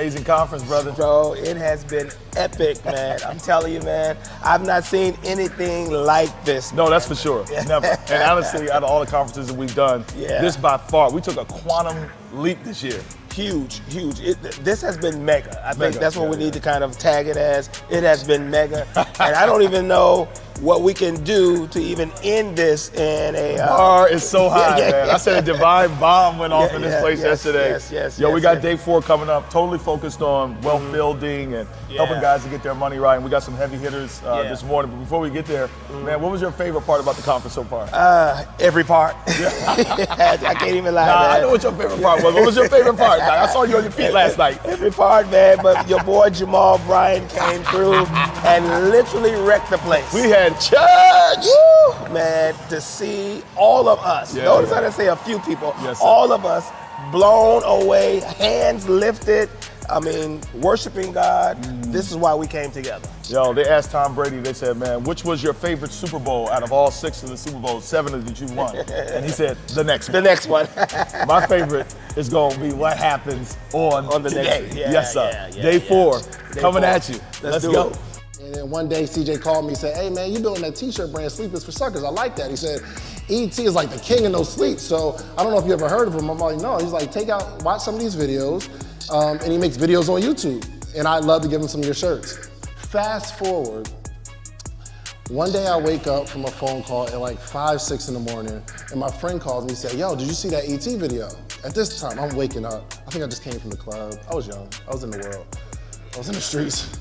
amazing conference, brother. Bro, it has been epic, man. I'm telling you, man. I've not seen anything like this. No, that's for sure. Never. And honestly, out of all the conferences that we've done, this by far, we took a quantum leap this year. Huge. This has been mega. I think that's what we need to kind of tag it as. It has been mega. And I don't even know what we can do to even end this in a... bar is so high, man. I said a divine bomb went off in this place yesterday. Yo, we got day 4 coming up, totally focused on wealth building and helping guys to get their money right. And we got some heavy hitters this morning. But before we get there, man, what was your favorite part about the conference so far? Every part. I can't even lie, man. I know what your favorite part was. What was your favorite part? I saw you on your feet last night. Every part, man. But your boy Jamal Bryant came through and literally wrecked the place. We had church! Woo, man, to see all of us. Notice I didn't say a few people. All of us blown away, hands lifted. I mean, worshiping God. This is why we came together. Yo, they asked Tom Brady, they said, man, which was your favorite Super Bowl out of all 6 of the Super Bowls, 7 that you won? And he said, the next one. The next one. My favorite is going to be what happens on the today. Next day. Yes, sir. Day 4, coming at you. Let's go. And then one day, CJ called me and said, hey, man, you building that t-shirt brand, Sleep is for Suckers. I like that. He said, E.T. is like the king of no sleep. So I don't know if you ever heard of him. I'm like, no. He's like, watch some of these videos. And he makes videos on YouTube. And I'd love to give him some of your shirts. Fast forward, one day I wake up from a phone call at like 5, 6 in the morning, and my friend calls me and said, yo, did you see that E.T. video? At this time, I'm waking up. I think I just came from the club. I was young. I was in the world. I was in the streets.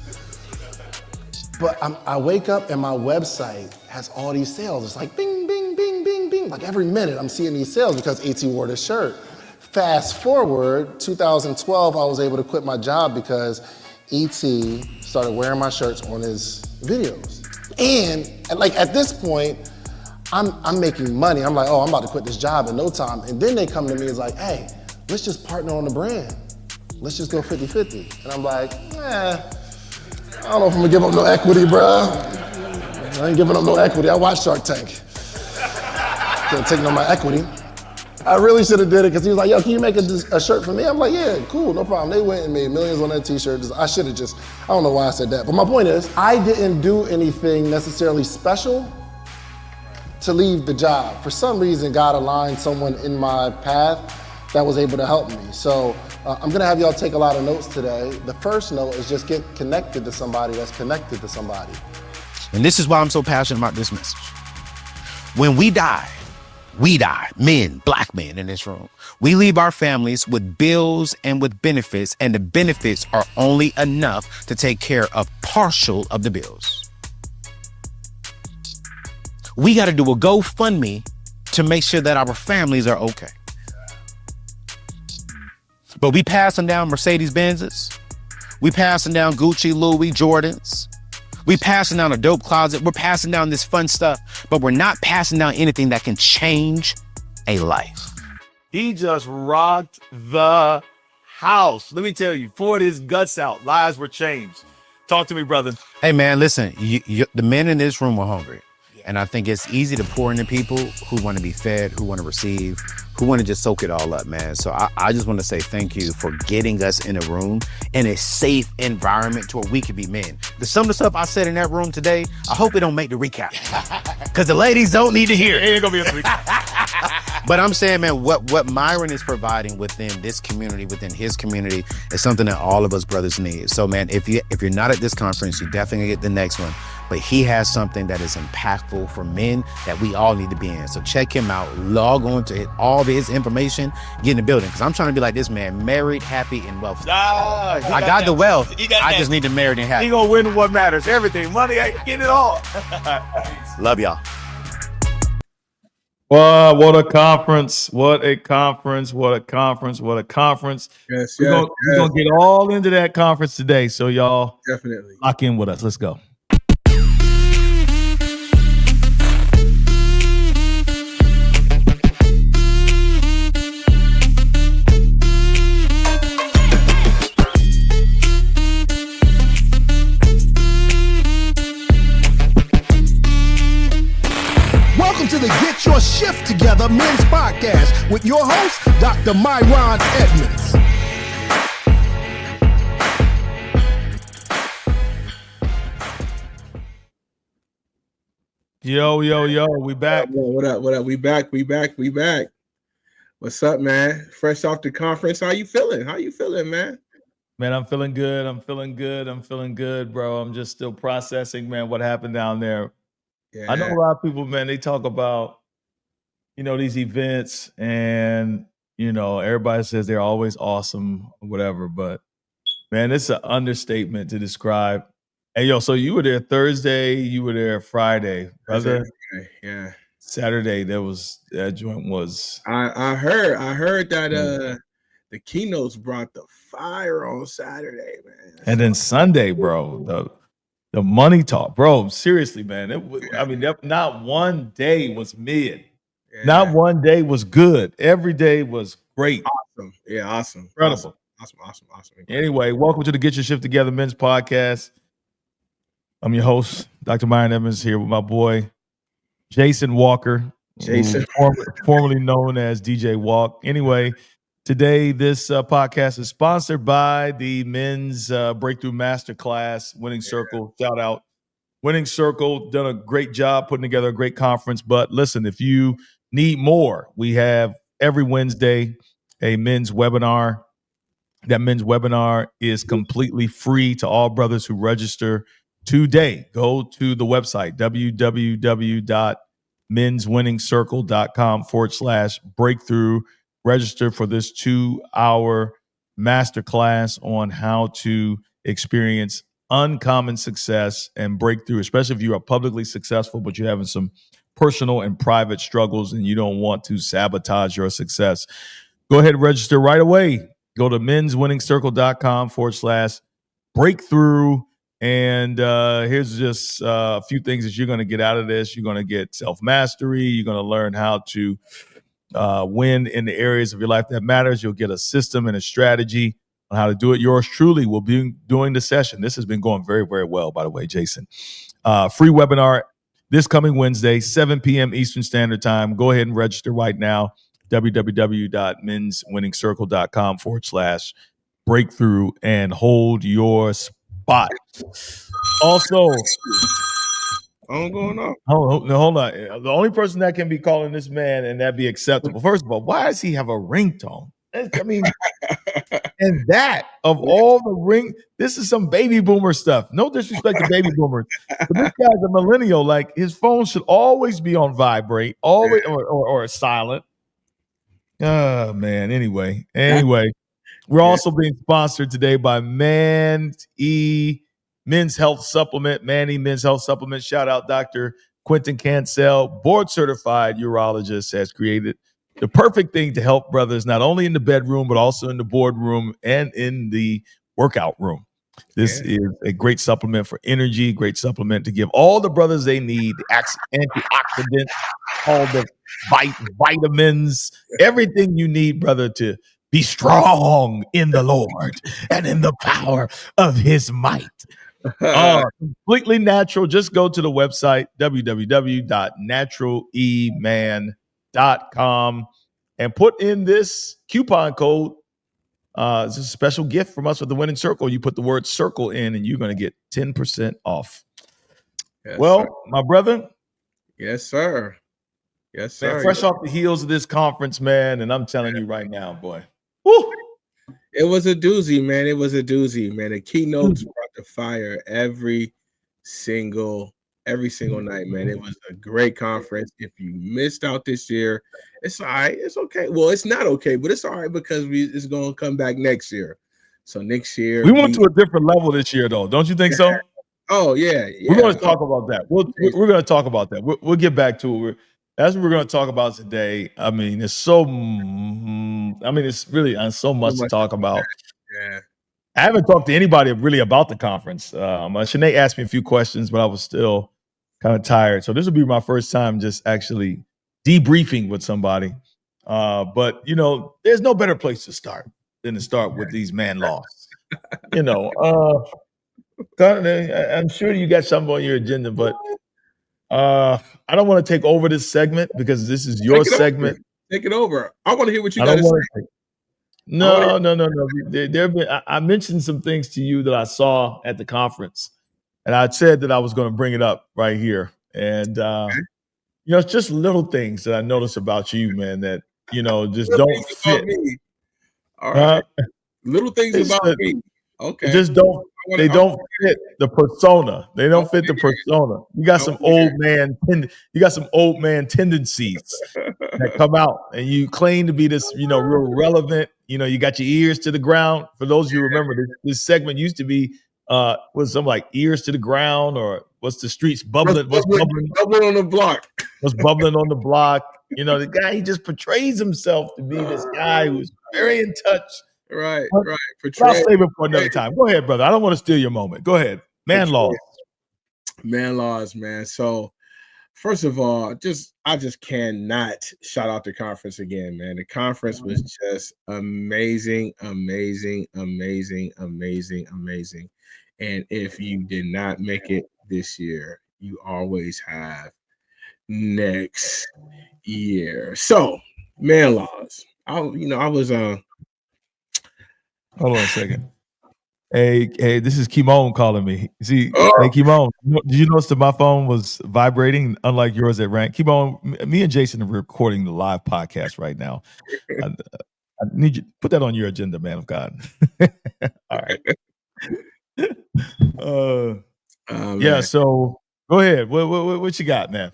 But I wake up and my website has all these sales. It's like bing, bing, bing, bing, bing. Like every minute I'm seeing these sales because E.T. wore this shirt. Fast forward, 2012, I was able to quit my job because E.T. started wearing my shirts on his videos. And like at this point, I'm making money. I'm like, oh, I'm about to quit this job in no time. And then they come to me and it's like, hey, let's just partner on the brand. Let's just go 50-50. And I'm like, I don't know if I'm gonna give up no equity, bro. I ain't giving up no equity. I watched Shark Tank. Can't take no my equity. I really should have did it because he was like, yo, can you make a shirt for me? I'm like, yeah, cool, no problem. They went and made millions on that t-shirt. I should have just, I don't know why I said that. But my point is, I didn't do anything necessarily special to leave the job. For some reason, God aligned someone in my path that was able to help me. So I'm gonna have y'all take a lot of notes today. The first note is just get connected to somebody that's connected to somebody. And this is why I'm so passionate about this message. When we die, men, black men in this room, we leave our families with bills and with benefits, and the benefits are only enough to take care of partial of the bills. We got to do a GoFundMe to make sure that our families are okay. But we passing down Mercedes-Benzes. We passing down Gucci, Louis, Jordans. We passing down a dope closet. We're passing down this fun stuff, but we're not passing down anything that can change a life. He just rocked the house. Let me tell you, poured his guts out. Lives were changed. Talk to me, brother. Hey, man, listen, the men in this room were hungry. And I think it's easy to pour into people who want to be fed, who want to receive, who want to just soak it all up, man. So I just want to say thank you for getting us in a room in a safe environment to where we can be men. Some of the stuff I said in that room today, I hope it don't make the recap. Because the ladies don't need to hear it. It ain't going to be a recap. But I'm saying, man, what MyRon is providing within this community, within his community, is something that all of us brothers need. So, man, if you're not at this conference, you definitely get the next one. But he has something that is impactful for men that we all need to be in. So check him out. Log on to all of his information. Get in the building. Because I'm trying to be like this man, married, happy, and wealthy. I got the wealth. I just need to marry and happy. He gonna win what matters. Everything. Money, I get it all. Love y'all. Wow, what a conference. What a conference. What a conference. What a conference. Yes, we're gonna get all into that conference today. So y'all definitely lock in with us. Let's go. To the Get Your Shift Together Men's Podcast with your host, Dr. MyRon Edmonds. Yo, we back. What up? We back. What's up, man? Fresh off the conference. How you feeling, man? Man, I'm feeling good, bro. I'm just still processing, man, what happened down there. Yeah. I know a lot of people, man, they talk about, these events and, everybody says they're always awesome or whatever, but man, it's an understatement to describe. Hey, yo, so you were there Thursday, you were there Friday, brother. Yeah. Saturday, that joint was. I heard that the keynotes brought the fire on Saturday, man. And then Sunday, bro, the money talk, bro. Seriously, man. Not one day was mid. Yeah. Not one day was good. Every day was great. Awesome. Yeah, awesome. Incredible. Awesome. Anyway, welcome to the Get Your Shift Together Men's Podcast. I'm your host, Dr. MyRon Edmonds, here with my boy, Jason Walker. Formerly known as DJ Walk. Anyway, today this podcast is sponsored by the Men's Breakthrough Masterclass, Winning Circle. Shout out. Winning Circle, done a great job putting together a great conference. But listen, if you need more, we have every Wednesday a men's webinar. That men's webinar is completely free to all brothers who register today. Go to the website, www.menswinningscircle.com/breakthrough. Register for this 2-hour masterclass on how to experience uncommon success and breakthrough, especially if you are publicly successful, but you're having some personal and private struggles and you don't want to sabotage your success. Go ahead and register right away. Go to menswinningscircle.com/breakthrough. And here's just a few things that you're going to get out of this. You're going to get self-mastery. You're going to learn how to win in the areas of your life that matters. You'll get a system and a strategy on how to do it. Yours truly will be doing the session. This has been going very, very well, by the way, Jason. Free webinar this coming Wednesday, 7 p.m. Eastern Standard Time. Go ahead and register right now. www.menswinningscircle.com/breakthrough and hold your spot. Also, going on. Hold on. The only person that can be calling this man and that be acceptable. First of all, why does he have a ringtone? I mean, and that of all the this is some baby boomer stuff. No disrespect to baby boomers, but this guy's a millennial. Like his phone should always be on vibrate, always or silent. Oh man. Anyway, we're also being sponsored today by Men's Health Supplement. Manny Men's Health Supplement. Shout out Dr. Quentin Cancel, board certified urologist, has created the perfect thing to help brothers not only in the bedroom but also in the boardroom and in the workout room. This is a great supplement for energy, great supplement to give all the brothers they need, the antioxidants, all the vitamins, everything you need, brother, to be strong in the Lord and in the power of his might. Completely natural. Just go to the website, www.naturaleman.com, and put in this coupon code. It's a special gift from us with the Winning Circle. You put the word circle in and you're going to get 10% off. Yes, well, sir. My brother. Yes, sir. Yes, sir. Man, fresh off the heels of this conference, man, and I'm telling you right now, boy. Woo! It was a doozy, man. The keynotes brought the fire every single night, man. It was a great conference. If you missed out this year, it's all right. It's okay. Well, it's not okay, but it's all right because it's going to come back next year. So next year we went to a different level this year, though. Don't you think so? Oh yeah. We're going to talk about that. We're going to talk about that. We'll get back to it. That's what we're going to talk about today. I mean, it's really so much to talk about. Yeah. I haven't talked to anybody really about the conference. Shanae asked me a few questions, but I was still kind of tired. So this will be my first time just actually debriefing with somebody. But, there's no better place to start than to start with these man laws. I'm sure you got something on your agenda, but I don't want to take over this segment because this is your segment. Take it over. I want to hear what you got to say. No. I mentioned some things to you that I saw at the conference, and I said that I was going to bring it up right here And it's just little things that I notice about you, man, that just don't fit. Me. All right, little things about me. Okay, they don't fit the persona. They don't fit the persona. You got some old man. You got some old man tendencies that come out, and you claim to be this, real relevant. You got your ears to the ground. For those of you who remember, this segment used to be was some like ears to the ground, or what's the streets bubbling? What's bubbling on the block? What's bubbling on the block? The guy, he just portrays himself to be this guy who's very in touch. Right. I'll save it for another time. Go ahead, brother. I don't want to steal your moment. Go ahead. Man laws, man. So, first of all, I just cannot shout out the conference again, man. The conference was just amazing. And if you did not make it this year, you always have next year. So, man laws. I was hold on a second. Hey, this is Kimon calling me. See, hey, Kimon, did you notice that my phone was vibrating, unlike yours at Rank? Kimon, me and Jason are recording the live podcast right now. I need you put that on your agenda, man of God. All right. Yeah. So go ahead. What you got, man?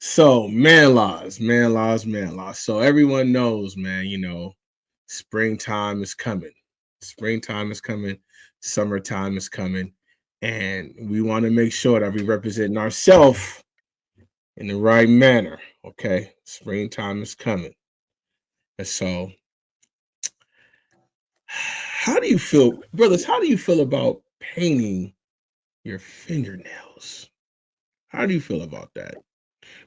So man laws. So everyone knows, man. Springtime is coming. Summertime is coming, and we want to make sure that we represent ourselves in the right manner. Okay, springtime is coming, and so how do you feel, brothers? How do you feel about painting your fingernails? How do you feel about that?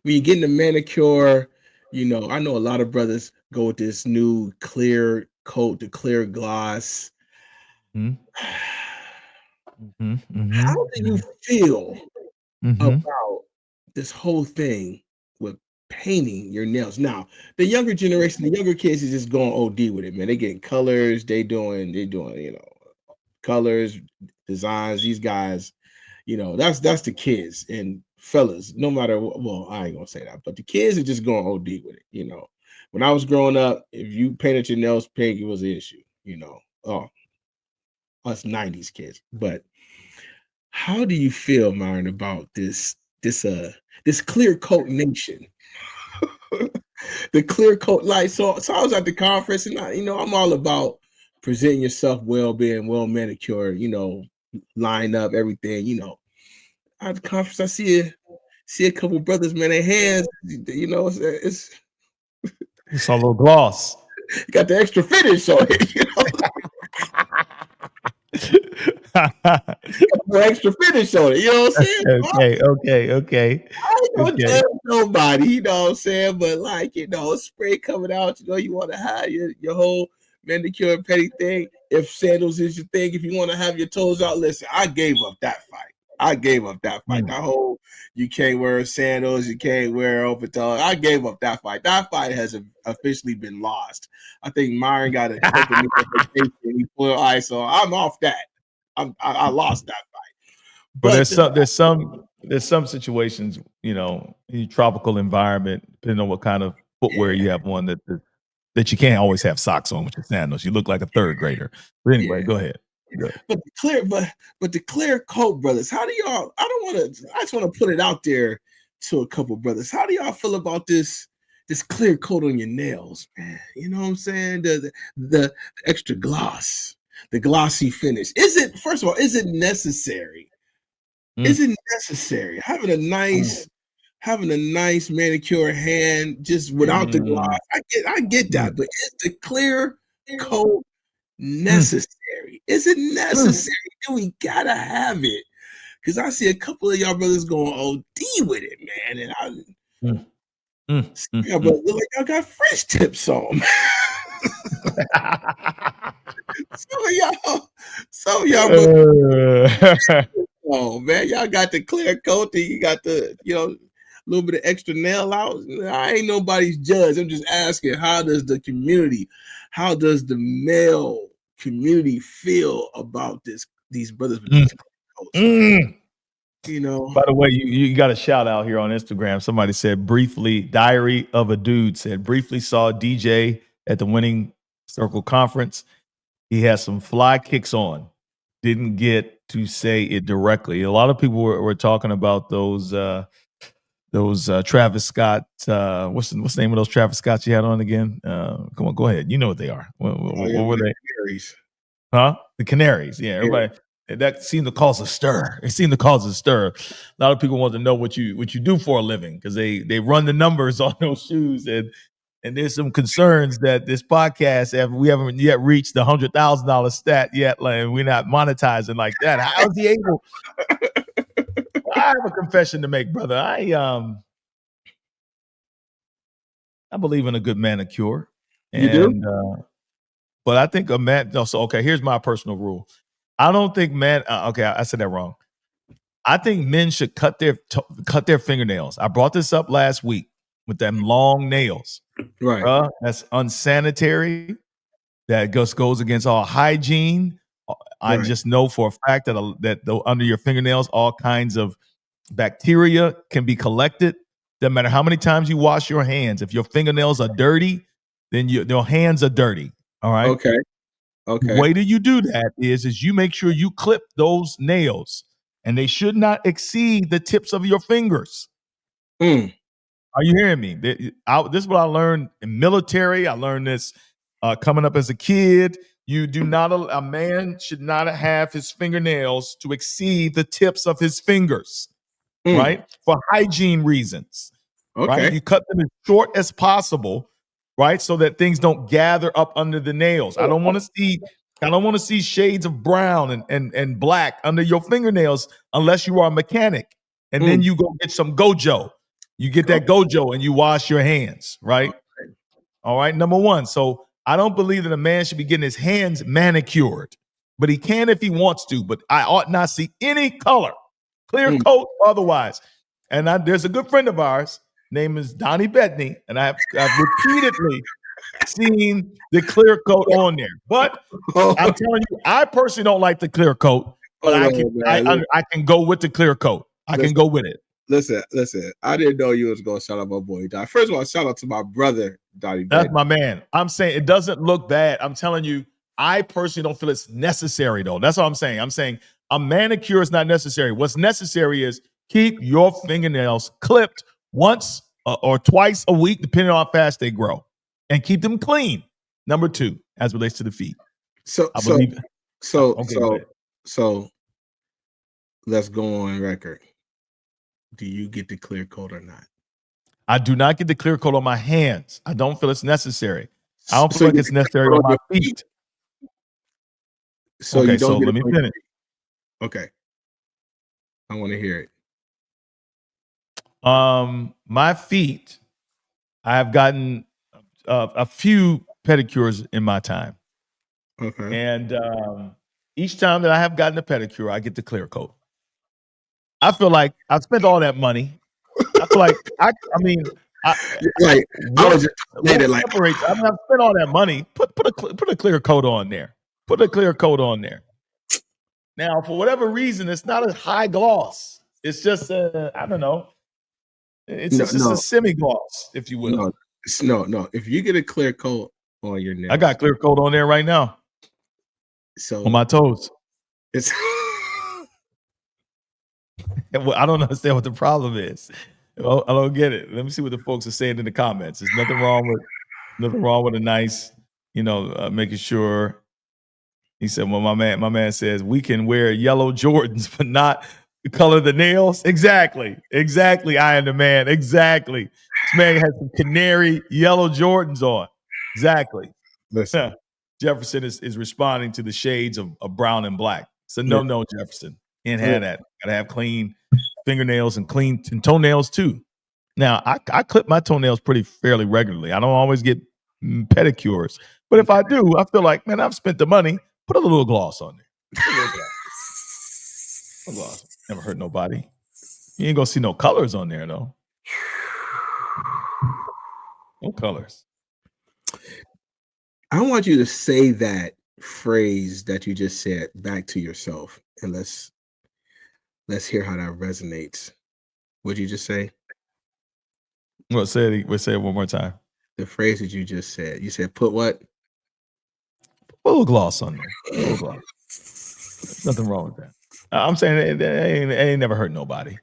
When you're getting a manicure, I know a lot of brothers go with this new clear coat, the clear gloss. How do you feel about this whole thing with painting your nails? Now, the younger generation, the younger kids is just going OD with it, man. They getting colors, they doing, colors, designs. These guys, that's the kids. And fellas, no matter what, well, I ain't gonna say that, but the kids are just going OD with it. When I was growing up, if you painted your nails pink, it was an issue, us 90s kids. But how do you feel, MyRon, about this clear coat nation? The clear coat light. So I was at the conference, and I'm all about presenting yourself well, being well manicured, line up everything, At the conference, I see a couple brothers, man, their hands, it's a little gloss. Got the extra finish on it, extra finish on it, you know what I'm saying? Okay. I ain't gonna judge nobody, you know what I'm saying? But spray coming out, you want to have your whole manicure and petty thing. If sandals is your thing, if you want to have your toes out, listen, I gave up that fight. That whole you can't wear sandals, you can't wear open toes. I gave up that fight. That fight has officially been lost. I think MyRon got a he pulled ice, so I'm off that. I lost that fight. But there's some situations, in a tropical environment, depending on what kind of footwear you have on, that you can't always have socks on with your sandals. You look like a third grader. But anyway, go ahead. But the clear coat, brothers, how do y'all? I just want to put it out there to a couple brothers. How do y'all feel about this clear coat on your nails, man? You know what I'm saying? The extra gloss, the glossy finish. First of all, is it necessary? Is it necessary having a nice manicure hand just without the gloss? I get that, but is the clear coat necessary? Is it necessary? Do we gotta have it? Because I see a couple of y'all brothers going OD with it, man. And y'all brothers look like y'all got French tips on. Some of y'all brothers, oh man, y'all got the clear coat, and you got the little bit of extra nail out. I ain't nobody's judge. I'm just asking, how does the male community feel about these brothers with these coats? You know. By the way, you got a shout out here on Instagram. Somebody said briefly, Diary of a Dude said briefly saw DJ at the Winning Circle conference. He has some fly kicks on. Didn't get to say it directly. A lot of people were talking about those Travis Scott. What's the name of those Travis Scotts you had on again? Come on, go ahead. You know what they are. What were they? Canaries. Huh? The Canaries. Yeah, everybody. That seemed to cause a stir. It seemed to cause a stir. A lot of people want to know what you do for a living because they run the numbers on those shoes, and there's some concerns that this podcast, we haven't yet reached the $100,000 stat yet, like we're not monetizing like that. How is he able? I have a confession to make, brother. I believe in a good manicure. You do? But I think a man. No, so okay. Here's my personal rule. I don't think men. Okay, I said that wrong. I think men should cut their fingernails. I brought this up last week with them long nails. Right. That's unsanitary. That just goes against all hygiene. I just know for a fact that under your fingernails, all kinds of bacteria can be collected. Doesn't matter how many times you wash your hands. If your fingernails are dirty, then your hands are dirty. All right. Okay. The way that you do that is you make sure you clip those nails, and they should not exceed the tips of your fingers. Are you hearing me? This is what I learned in military. I learned this coming up as a kid. A man should not have his fingernails to exceed the tips of his fingers, right? For hygiene reasons. Okay. Right? You cut them as short as possible, right? So that things don't gather up under the nails. I don't want to see shades of brown and black under your fingernails unless you are a mechanic. And then you go get some Gojo. You get that Gojo and you wash your hands, right? All right. Number one. So I don't believe that a man should be getting his hands manicured, but he can if he wants to. But I ought not see any color, clear coat, otherwise. And there's a good friend of ours, name is Donnie Bettany, and I've repeatedly seen the clear coat on there. But I'm telling you, I personally don't like the clear coat, but I can go with the clear coat. I can go with it. Listen. I didn't know you was going to shout out my boy, Donnie. First of all, shout out to my brother, Donnie. That's my man. I'm saying it doesn't look bad. I'm telling you, I personally don't feel it's necessary, though. That's what I'm saying. I'm saying a manicure is not necessary. What's necessary is keep your fingernails clipped once or twice a week, depending on how fast they grow, and keep them clean. Number two, as relates to the feet. So let's go on record. Do you get the clear coat or not? I do not get the clear coat on my hands. I don't feel it's necessary. I don't feel like it's necessary on my feet. So let me finish. Okay. I want to hear it. My feet, I have gotten a few pedicures in my time. Okay. And each time that I have gotten a pedicure, I get the clear coat. I feel like I've spent all that money. I feel like I've spent all that money. Put a clear coat on there. Put a clear coat on there. Now, for whatever reason, it's not a high gloss. It's just I don't know. It's just a semi-gloss, if you will. No. If you get a clear coat on your nails, I got clear coat on there right now. So on my toes. It's well, I don't understand what the problem is. I don't get it. Let me see what the folks are saying in the comments. There's nothing wrong with a nice, making sure. He said, well, my man says we can wear yellow Jordans, but not color the nails. Exactly. I am the man. Exactly. This man has some canary yellow Jordans on. Exactly. Listen. Jefferson is responding to the shades of brown and black. So no, Jefferson. Can't have that. Gotta have clean fingernails and clean toenails too. Now, I clip my toenails fairly regularly. I don't always get pedicures. But if I do, I feel like, man, I've spent the money. Put a little gloss on there. A little gloss. Never hurt nobody. You ain't gonna see no colors on there, though. No colors. I want you to say that phrase that you just said back to yourself. And Let's hear how that resonates. What'd you just say? Well, say it one more time. The phrase that you just said. You said put what? Put a little gloss on there. A little gloss. Nothing wrong with that. I'm saying it ain't never hurt nobody.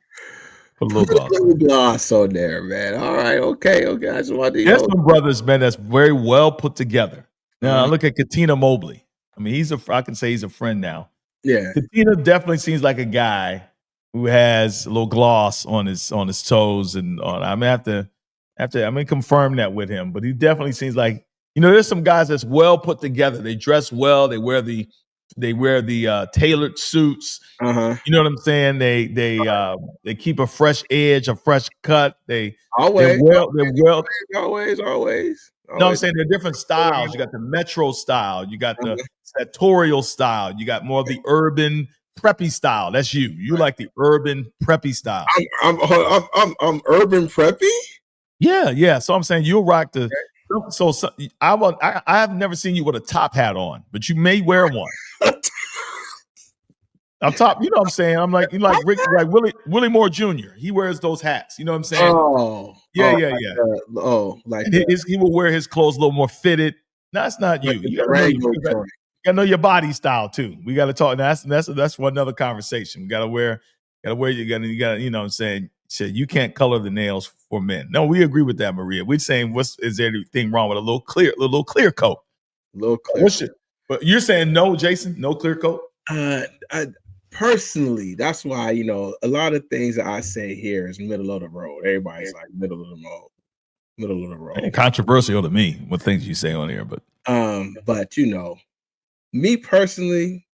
Put a little gloss on there, man. All right, okay. I just want to There's some brothers, man, that's very well put together. Now look at Katina Mobley. I mean, I can say he's a friend now. Yeah. Katina definitely seems like a guy who has a little gloss on his toes and on. I mean, I mean, confirm that with him, but he definitely seems like, there's some guys that's well put together. They dress well. They wear the tailored suits. You know what I'm saying? They keep a fresh edge, a fresh cut. They're well. Always. No, I'm saying there are different styles. You got the metro style. You got the sartorial style. You got more of the urban preppy style. That's you. You like the urban preppy style. I'm urban preppy. Yeah. So I'm saying you'll rock the. So I have never seen you with a top hat on, but you may wear one. I'm top. You know what I'm saying? I'm like Willie Moore Jr. He wears those hats. You know what I'm saying? Yeah. He will wear his clothes a little more fitted. No, that's not you. You gotta know your body style too. We gotta talk. That's one other conversation. We gotta wear. You gotta. You know what I'm saying? Shit, you can't color the nails for men. No, we agree with that, Maria. We're saying, is there anything wrong with a little clear coat? But you're saying no, Jason, no clear coat. Personally, that's why a lot of things that I say here is middle of the road. Everybody's like middle of the road. And controversial to me what things you say on here, but me personally,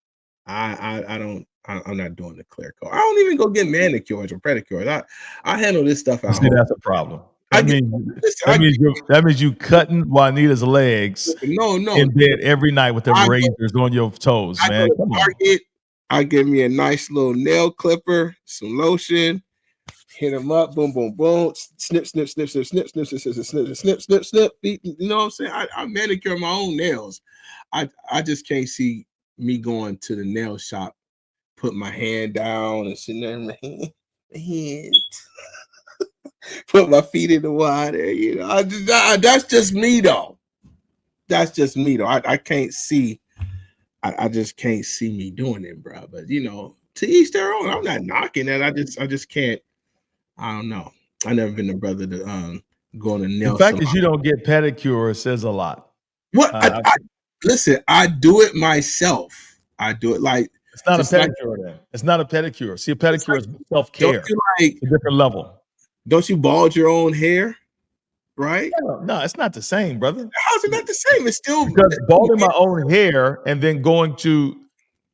I'm not doing the clear coat. I don't even go get manicures or pedicures. I handle this stuff out. See, that's a problem. That means you cutting Juanita's legs in bed every night with them razors on your toes, man. Come on. I give me a nice little nail clipper, some lotion, hit them up, boom, boom, boom, snip, snip, snip, snip, snip, snip, snip, snip, snip, snip, snip, snip. You know what I'm saying? I manicure my own nails. I just can't see me going to the nail shop, put my hand down and sitting there in my hand. Put my feet in the water, that's just me though. I can't see. I just can't see me doing it, bro. But to each their own. I'm not knocking that. I just can't. I don't know. I never been a brother to go on a nail. The fact that you don't get pedicure says a lot. What? Listen, I do it myself. I do it like it's not a pedicure. Then it's not a pedicure. See, a pedicure is self-care. It's a different level. Don't you bald your own hair? Right? No, it's not the same, brother. How's it not the same? It's still because balding my own hair and then going to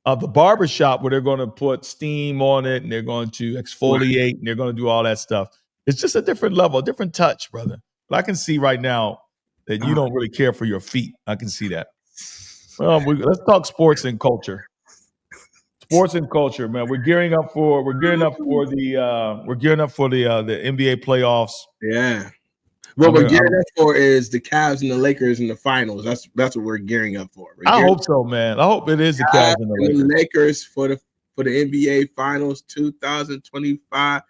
the barber shop where they're going to put steam on it and they're going to exfoliate and they're going to do all that stuff. It's just a different level, a different touch, brother. But I can see right now that you don't really care for your feet. I can see that. Well, let's talk sports and culture. Sports and culture, man. We're gearing up for the NBA playoffs. Yeah. What we're gearing up for is the Cavs and the Lakers in the finals. That's what we're gearing up for. I hope so, man. I hope it is the Cavs and the Lakers for the NBA Finals 2025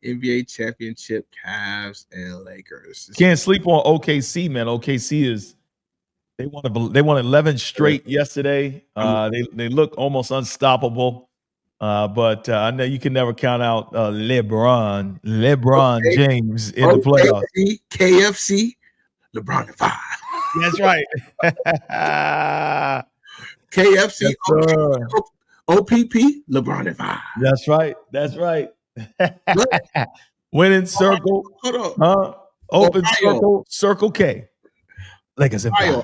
NBA championship. Cavs and Lakers. Can't sleep on OKC, man. OKC is they won 11 straight yesterday. They look almost unstoppable. But I know you can never count out LeBron James in the playoffs. KFC, LeBron and 5. That's right. KFC, OPP, LeBron and 5. That's right. Winning circle. Hold on. Open Ohio. Circle K. Lakers and 5.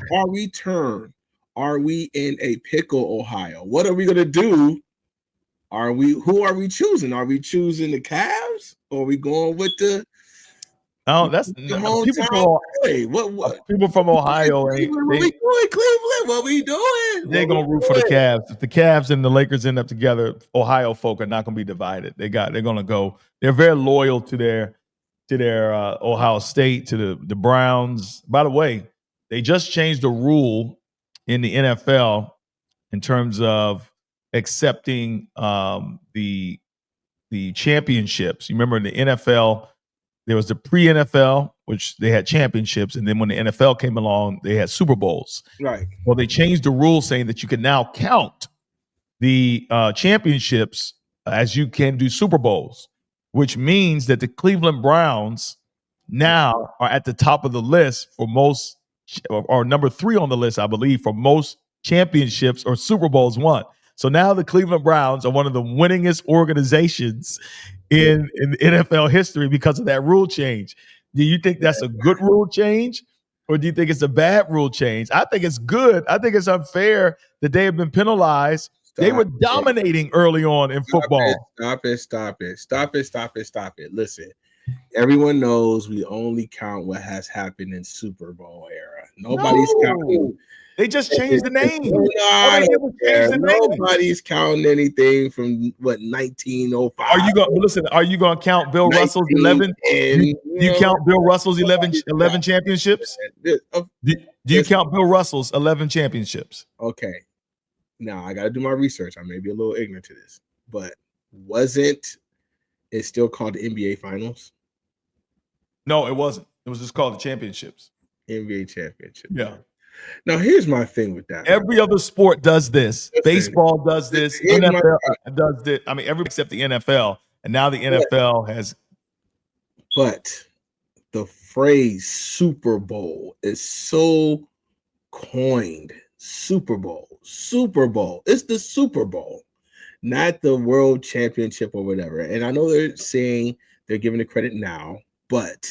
Are we in a pickle, Ohio? What are we gonna do? Who are we choosing? Are we choosing the Cavs or are we going with the people from Ohio we doing Cleveland? What we doing? They're gonna root for the Cavs. If the Cavs and the Lakers end up together, Ohio folk are not gonna be divided. They're gonna go. They're very loyal to their Ohio State, to the Browns. By the way, they just changed the rule in the NFL in terms of accepting the the championships. You remember in the NFL, there was the pre-NFL, which they had championships, and then when the NFL came along, they had Super Bowls. Right. Well, they changed the rule saying that you can now count the championships as you can do Super Bowls, which means that the Cleveland Browns now are at the top of the list for most, or number 3 on the list, I believe, for most championships or Super Bowls won. So now the Cleveland Browns are one of the winningest organizations in NFL history because of that rule change. Do you think that's a good rule change, or do you think it's a bad rule change? I think it's good. I think it's unfair that they have been penalized. They were dominating early on in football. Stop it. Listen, everyone knows we only count what has happened in Super Bowl era. Nobody's counting. They just changed the name. Nobody's counting anything from what 1905. Are you gonna count Bill Russell's 11? Do you count Bill Russell's 11 championships? Do you count Bill Russell's 11 championships? Okay. Now I gotta do my research. I may be a little ignorant to this, but wasn't it still called the NBA Finals? No, it wasn't. It was just called the championships. NBA championship. Yeah. Now here's my thing with that. Every other sport does this. Baseball does this. NFL does this. I mean, everybody except the NFL. And now the NFL has. But the phrase Super Bowl is so coined. Super Bowl. It's the Super Bowl, not the World Championship or whatever. And I know they're saying they're giving the credit now, but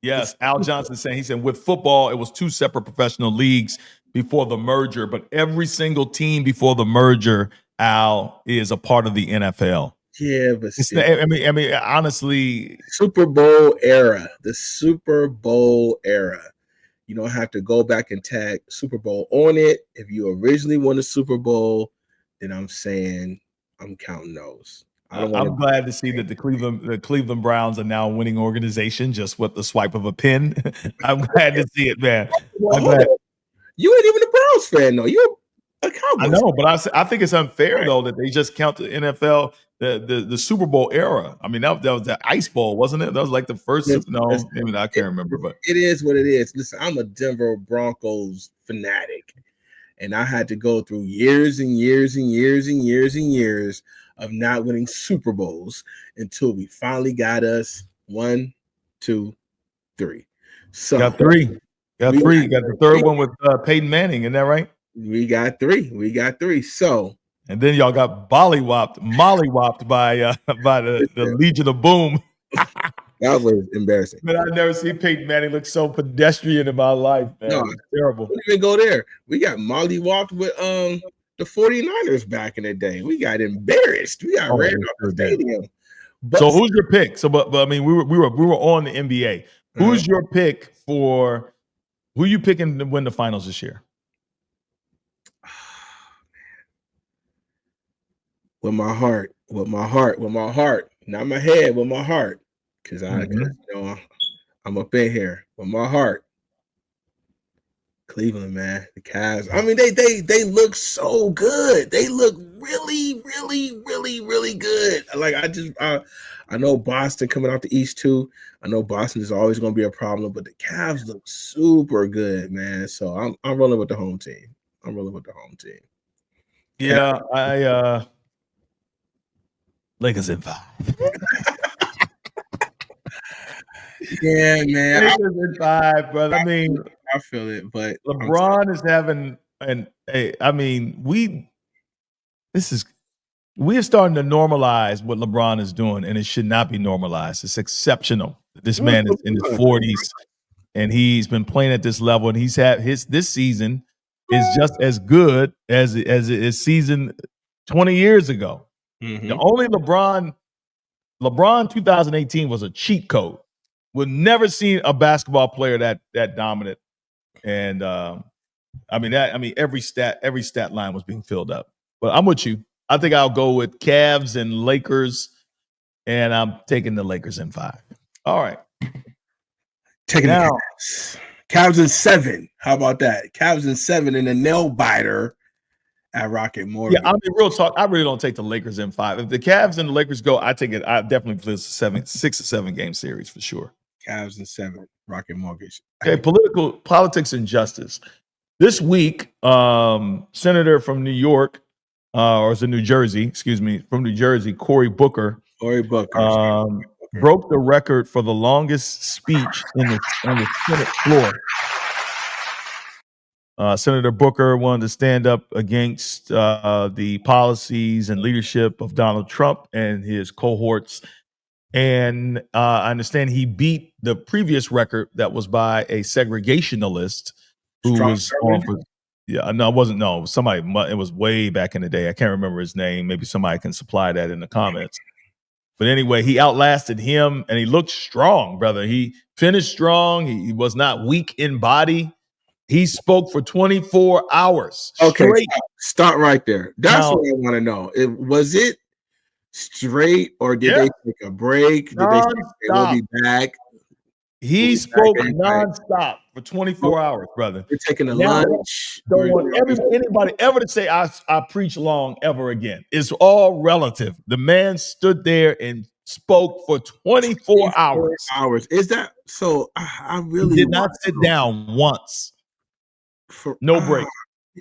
yes, Al Johnson saying, he said with football, it was 2 separate professional leagues before the merger, but every single team before the merger, Al, is a part of the NFL. Yeah, but I mean, honestly, Super Bowl era, the Super Bowl era. You don't have to go back and tag Super Bowl on it. If you originally won the Super Bowl, then I'm saying I'm counting those. I'm glad to see that the Cleveland Browns are now a winning organization just with the swipe of a pen. I'm glad to see it, man. You ain't even a Browns fan, though. You're a Cowboys. I know, but I think it's unfair though that they just count the NFL the Super Bowl era. I mean, that was the Ice Bowl, wasn't it? That was like the first. Maybe I can't remember, but it is what it is. Listen, I'm a Denver Broncos fanatic, and I had to go through years and years and years and years and years of not winning Super Bowls until we finally got us 1, 2, 3. So got 3. Got 3. You got the third one with Peyton Manning, isn't that right? We got 3. So, and then y'all got mollywopped by the Legion of Boom. That was embarrassing. But I've never seen Peyton Manning look so pedestrian in my life, man. No, it's terrible. We didn't even go there. We got mollywopped with the 49ers back in the day. We got embarrassed. We got ran off the stadium. But, so who's your pick? So, but I mean, we were on the NBA. Who's your pick for? Who you picking to win the finals this year? With my heart, not my head, with my heart, because I'm up in here with my heart. Cleveland, man, the Cavs. I mean, they look so good. They look really, really, really, really good. Like I know Boston coming out the East too. I know Boston is always going to be a problem, but the Cavs look super good, man. So I'm rolling with the home team. Yeah, Lakers in 5. Yeah, man. Lakers in 5, brother. I mean, I feel it, but LeBron is having we're starting to normalize what LeBron is doing, and it should not be normalized. It's exceptional. This man is in his 40s, and he's been playing at this level, and he's had this season is just as good as his season 20 years ago. Mm-hmm. The only LeBron 2018 was a cheat code. We've never seen a basketball player that dominant. And every stat line was being filled up. But I'm with you. I think I'll go with Cavs and Lakers, and I'm taking the Lakers in 5. All right. Taking the Cavs in 7. How about that? Cavs in 7 in a nail biter at Rocket Mortgage. Yeah, I mean, real talk. I really don't take the Lakers in 5. If the Cavs and the Lakers go, I take it. I definitely play 6 or 7 game series for sure. Cavs in 7, Rocket Mortgage. Okay, politics and justice. This week, Senator from New York, or is it New Jersey? Excuse me, from New Jersey, Cory Booker. Broke the record for the longest speech on the Senate floor. Senator Booker wanted to stand up against the policies and leadership of Donald Trump and his cohorts. And I understand he beat the previous record that was by a segregationalist who was on for. Yeah, no, it wasn't. No, it was somebody. It was way back in the day. I can't remember his name. Maybe somebody can supply that in the comments. But anyway, he outlasted him, and he looked strong, brother. He finished strong. He was not weak in body. He spoke for 24 hours straight. Start right there. That's what I want to know. Was it straight, or did they take a break? Did they say we'll be back? He spoke nonstop for 24 hours, brother. We're taking a lunch. Don't want anybody ever to say I preach long ever again. It's all relative. The man stood there and spoke for 24 hours. Is that so? I really did not sit down once. No break.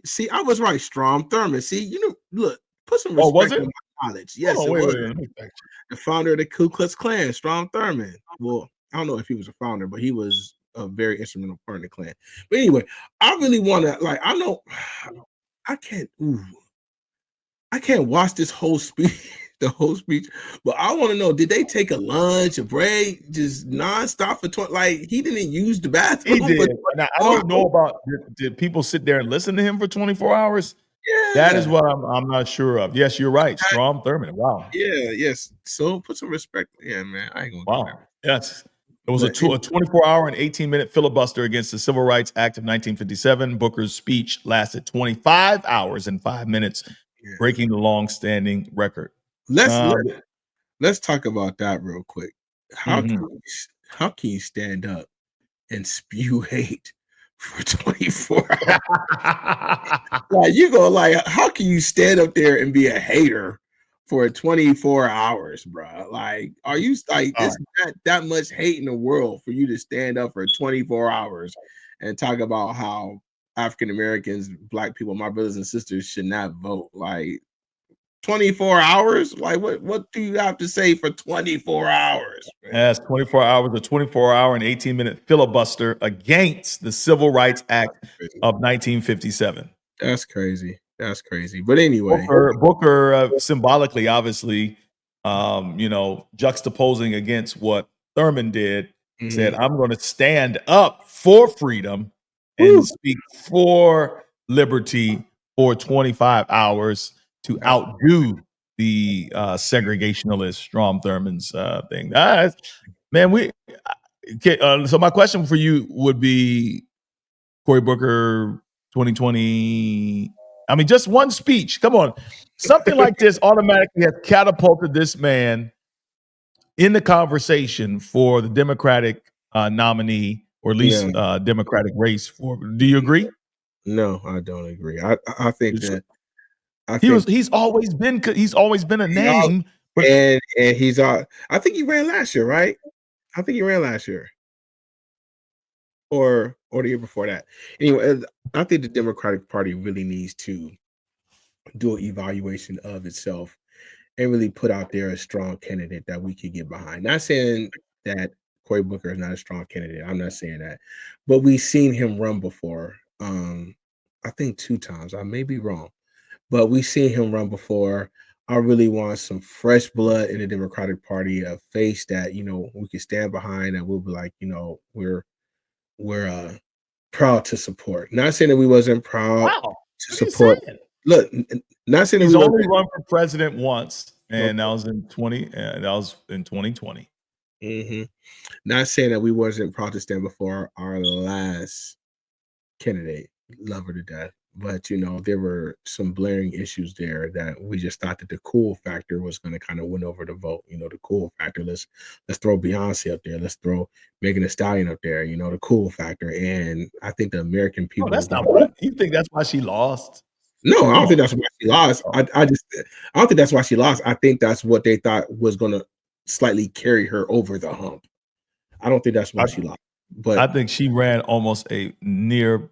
See, I was right. Strom Thurmond. See, look, put some respect on my knowledge. Yes, the founder of the Ku Klux Klan, Strom Thurmond. Well, I don't know if he was a founder, but he was a very instrumental part of the Klan. But anyway, I really want to, I know I can't watch this whole speech, but I want to know, did they take a lunch, a break, just nonstop for 20? He didn't use the bathroom. He did. Now, I don't know about did people sit there and listen to him for 24 hours? Yeah. That is what I'm not sure of. Yes, you're right. Strom Thurmond. Wow. Yeah, yes. So put some respect. Yeah, man. I ain't gonna do that. Yes. It was a 24-hour and 18-minute filibuster against the Civil Rights Act of 1957. Booker's speech lasted 25 hours and 5 minutes, breaking the long-standing record. Let's talk about that real quick. How can you stand up and spew hate for 24 hours? How can you stand up there and be a hater for 24 hours, bro? Are you it's not that much hate in the world for you to stand up for 24 hours and talk about how African Americans, Black people, my brothers and sisters should not vote? 24 hours? What do you have to say for 24 hours? Man? Yes, 24 hours, a 24-hour and 18-minute filibuster against the Civil Rights Act of 1957. That's crazy. That's crazy. But anyway, Booker symbolically, obviously, juxtaposing against what Thurman did, said, I'm going to stand up for freedom and speak for liberty for 25 hours to outdo the segregationalist Strom Thurmond's thing. Man, so my question for you would be, Cory Booker 2020. I mean, just one speech. Come on. Something like this automatically has catapulted this man in the conversation for the Democratic nominee, or at least Democratic race. Do you agree? No, I don't agree. I think that he's always been a name. And he's I think he ran last year, right? I think he ran last year. Or the year before that. Anyway, I think the Democratic Party really needs to do an evaluation of itself and really put out there a strong candidate that we could get behind. Not saying that Cory Booker is not a strong candidate. I'm not saying that. But we've seen him run before. I think 2 times. I may be wrong. But we've seen him run before. I really want some fresh blood in the Democratic Party, a face that, we can stand behind, and we'll be like, we're proud to support. Not saying that we wasn't proud to support. Look, not saying he's only run for president once, and that was in 2020. Not saying that we wasn't proud to stand before our last candidate, love her to death. But there were some blaring issues there that we just thought that the cool factor was going to kind of win over the vote. The cool factor. Let's throw Beyonce up there. Let's throw Megan Thee Stallion up there. The cool factor. And I think the American people. That's not what you think. That's why she lost. No, I don't think that's why she lost. I don't think that's why she lost. I think that's what they thought was going to slightly carry her over the hump. I don't think that's why she lost. But I think she ran almost a near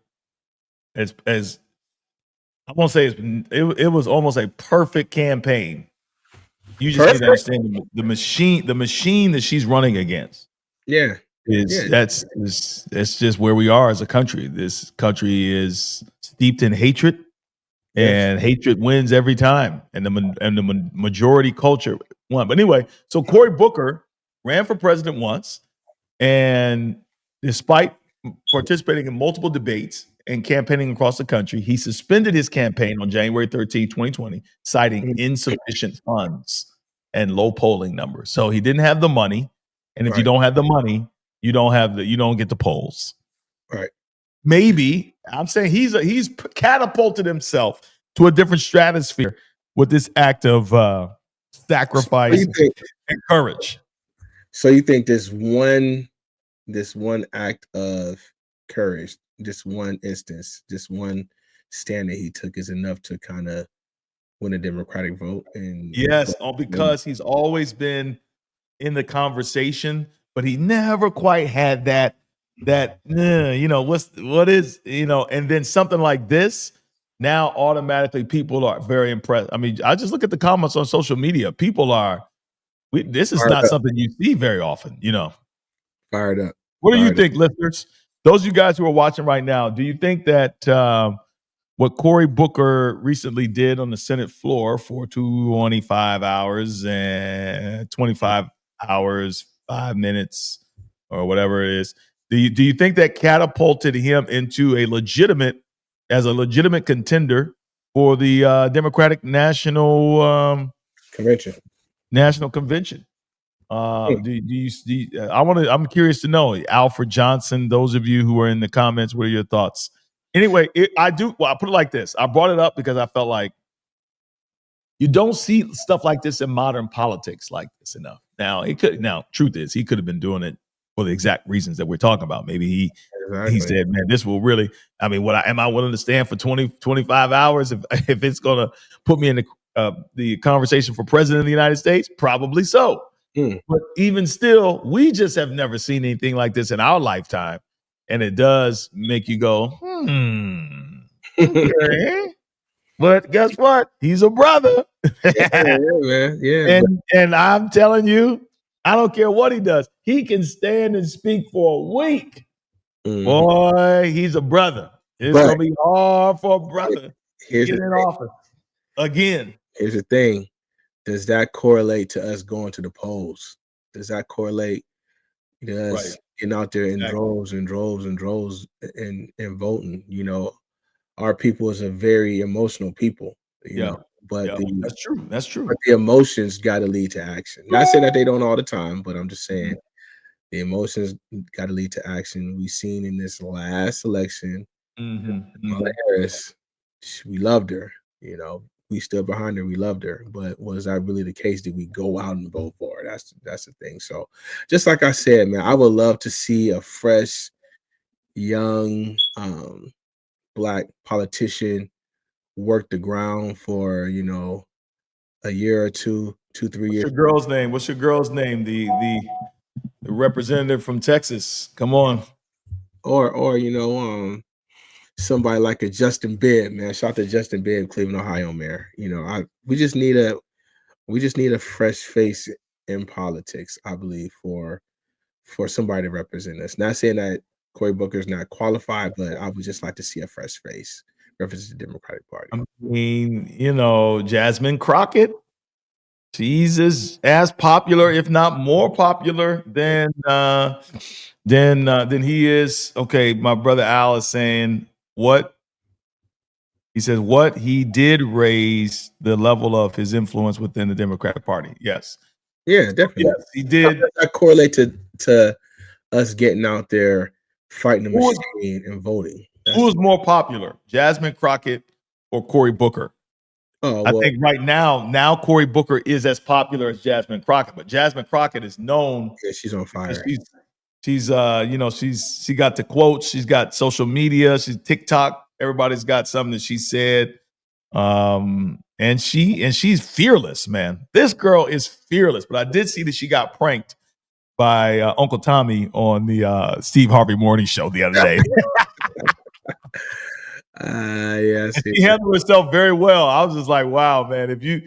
as I won't say it was almost a perfect campaign. You just need to understand the machine that she's running against. Yeah. That's just where we are as a country. This country is steeped in hatred, and hatred wins every time. And the majority culture won. But anyway, so Cory Booker ran for president once, and despite participating in multiple debates and campaigning across the country, he suspended his campaign on January 13, 2020, citing insufficient funds and low polling numbers. So he didn't have the money, and if you don't have the money, you don't get the polls. Right. Maybe I'm saying he's catapulted himself to a different stratosphere with this act of sacrifice and courage. So you think this one act of courage, this one instance, this one stand that he took is enough to kind of win a Democratic vote? And yes, because he's always been in the conversation, but he never quite had that what is, and then something like this, now automatically people are very impressed. I mean, I just look at the comments on social media. People are, this is not something you see very often, Fired up. What do you think, listeners? Those of you guys who are watching right now, do you think that what Cory Booker recently did on the Senate floor for 25 hours and 25 hours, 5 minutes, or whatever it is, do you think that catapulted him into a legitimate contender for the Democratic National Convention? I'm curious to know, Alfred Johnson, those of you who are in the comments, what are your thoughts? Anyway, I put it like this. I brought it up because I felt like you don't see stuff like this in modern politics like this enough. Truth is, he could have been doing it for the exact reasons that we're talking about. Maybe he said, man, this will really, I mean, am I willing to stand for 25 hours if it's going to put me in the conversation for president of the United States? Probably so. But even still, we just have never seen anything like this in our lifetime. And it does make you go, okay. But guess what? He's a brother. Man. Yeah. And I'm telling you, I don't care what he does. He can stand and speak for a week. Boy, he's a brother. It's going to be hard for a brother to get in office again. Here's the thing. Does that correlate to us going to the polls? Does that correlate to us getting out there in droves and droves and droves and voting? Our people is a very emotional people, but that's true. But the emotions got to lead to action. Not saying that they don't all the time, but I'm just saying the emotions got to lead to action. We've seen in this last election, Kamala Harris, we loved her, we stood behind her. We loved her, but was that really the case? Did we go out and vote for her? That's the thing. So, just like I said, man, I would love to see a fresh, young, Black politician work the ground for a year or 2, 3 years. What's your girl's name? The representative from Texas. Come on. Or somebody like a Justin Bibb, man. Shout out to Justin Bibb, Cleveland, Ohio mayor. We just need a fresh face in politics, I believe, for somebody to represent us. Not saying that Cory Booker is not qualified, but I would just like to see a fresh face represent the Democratic Party. I mean, Jasmine Crockett, she's as popular, if not more popular than he is. Okay, my brother Al is saying what? He says what he did raise the level of his influence within the Democratic Party. Yes. Yeah, definitely. Yes, he did. That correlated to us getting out there, fighting the machine and voting. Who is more popular, Jasmine Crockett or Cory Booker? I think right now Cory Booker is as popular as Jasmine Crockett, but Jasmine Crockett is known. Yeah, she's on fire. She got the quotes. She's got social media. She's TikTok. Everybody's got something that she said. And she's fearless, man. This girl is fearless. But I did see that she got pranked by Uncle Tommy on the Steve Harvey Morning Show the other day. Yes. She handled herself very well. I was just like, wow, man. If you,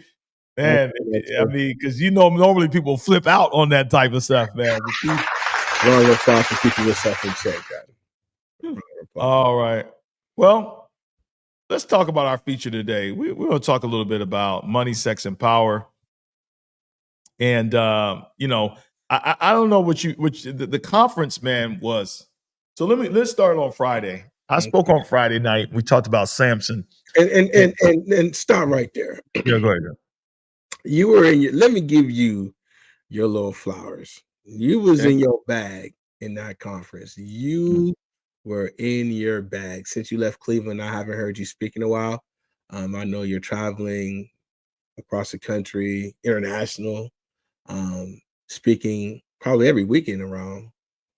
man, I mean, because normally people flip out on that type of stuff, man. Round of applause for keeping yourself in check, guys. All right. Well, let's talk about our feature today. We're going to talk a little bit about money, sex, and power. And I don't know what the conference, man, was. So let's start on Friday. I spoke on Friday night. We talked about Samson. And stop right there. Yeah, go ahead. You were in let me give you your little flowers. You was in your bag in that conference. You were in your bag. Since you left Cleveland, I haven't heard you speak in a while. I know you're traveling across the country, international, speaking probably every weekend around,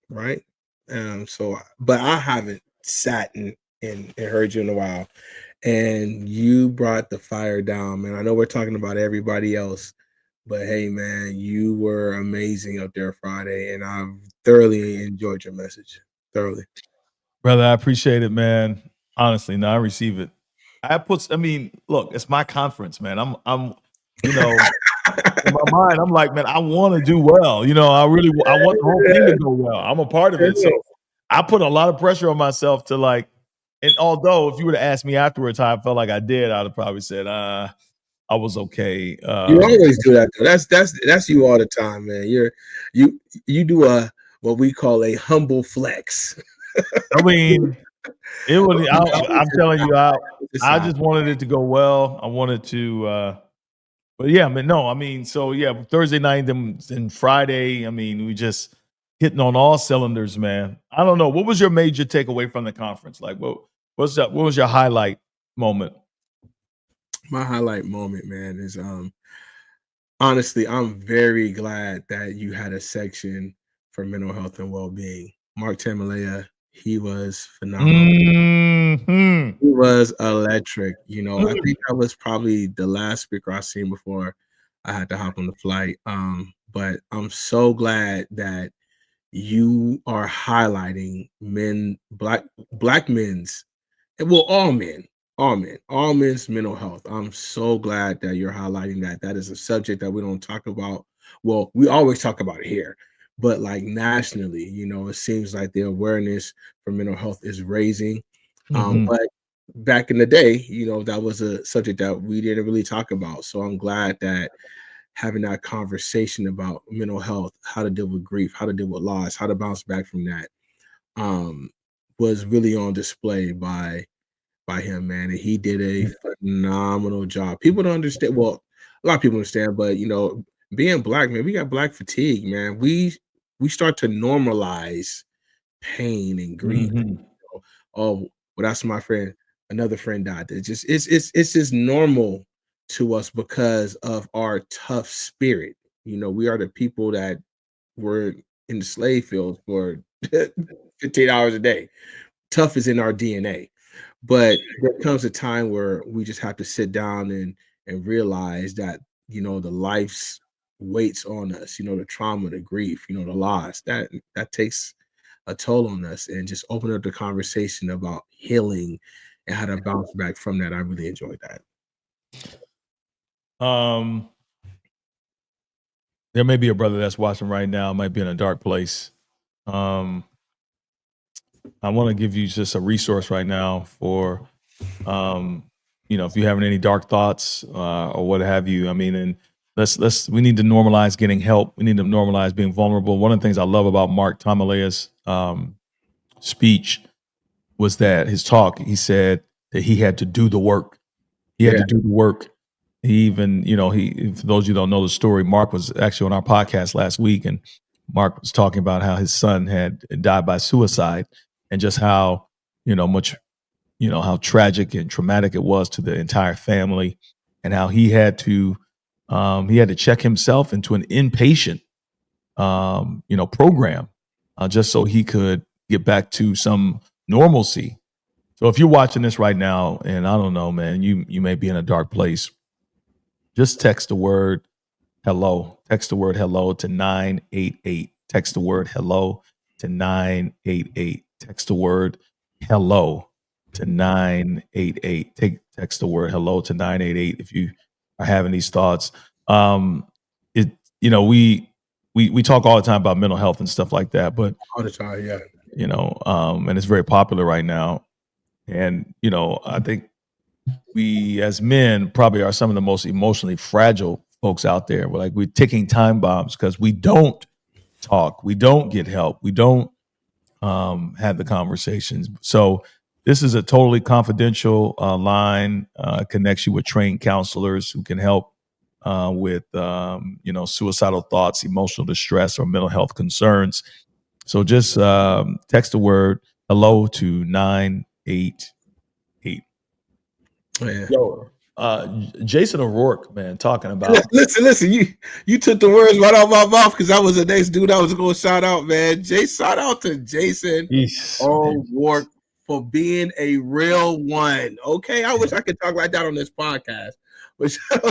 right? But I haven't sat and heard you in a while. And you brought the fire down, man. I know we're talking about everybody else, but hey, man, you were amazing up there Friday, and I thoroughly enjoyed your message. Thoroughly. Brother, I appreciate it, man. Honestly, no, I receive it. Look, it's my conference, man. I'm in my mind, I'm like, man, I want to do well. I want the whole thing to go well. I'm a part of it. So I put a lot of pressure on myself to and although if you were to ask me afterwards how I felt like I did, I'd have probably said, I was okay. You always do that, though. That's you all the time, man. You do what we call a humble flex. I mean, it was. I'm telling you, I just wanted it to go well. I wanted to, but yeah, so yeah, Thursday night, then Friday. I mean, we just hitting on all cylinders, man. I don't know. What was your major takeaway from the conference? Like, what was your highlight moment? My highlight moment, man, is honestly, I'm very glad that you had a section for mental health and well-being. Mark Tamalea, he was phenomenal. Mm-hmm. He was electric. I think that was probably the last speaker I seen before I had to hop on the flight. But I'm so glad that you are highlighting black men's, well, all men's mental health. I'm so glad that you're highlighting that. That is a subject that we don't talk about. Well, we always talk about it here, but like nationally, it seems like the awareness for mental health is raising. But back in the day, that was a subject that we didn't really talk about. So I'm glad that having that conversation about mental health, how to deal with grief, how to deal with loss, how to bounce back from that, was really on display by him, man. And he did a phenomenal job. People don't understand. Well, a lot of people understand, but being black, man, we got black fatigue, man. We start to normalize pain and grief. Oh, well, that's my friend. Another friend died. It's just normal to us because of our tough spirit. We are the people that were in the slave fields for 15 hours a day. Tough is in our DNA. But there comes a time where we just have to sit down and realize that, the life's weights on us, the trauma, the grief, the loss, that takes a toll on us, and just open up the conversation about healing and how to bounce back from that. I really enjoyed that. There may be a brother that's watching right now, might be in a dark place. I want to give you just a resource right now for, if you're having any dark thoughts or what have you. I mean, and we need to normalize getting help. We need to normalize being vulnerable. One of the things I love about Mark Tamalea's speech was that his talk, he said that he had to do the work. He had to do the work. He even, for those of you who don't know the story, Mark was actually on our podcast last week, and Mark was talking about how his son had died by suicide, and just how, how tragic and traumatic it was to the entire family, and how he had to check himself into an inpatient, program, just so he could get back to some normalcy. So if you're watching this right now, and I don't know, man, you may be in a dark place, just text the word hello. Text the word hello to 988. Text the word hello to 988. Text the word hello to 988. Text the word hello to 988 if you are having these thoughts. It you know, we talk all the time about mental health and stuff like that, but All the time, yeah. you know, and it's very popular right now. And you know, I think we as men probably are some of the most emotionally fragile folks out there. We're ticking time bombs because we don't talk, we don't get help, we don't have the conversations. So this is a totally confidential line. Connects you with trained counselors who can help with suicidal thoughts, emotional distress, or mental health concerns. So just text the word hello to 988. Yeah. Yo, Jason O'Rourke, man, talking about. Listen. You took the words right out my mouth because that was the next dude I was going to shout out, man. Shout out to Jason O'Rourke for being a real one. Okay, I wish I could talk like that on this podcast. But shout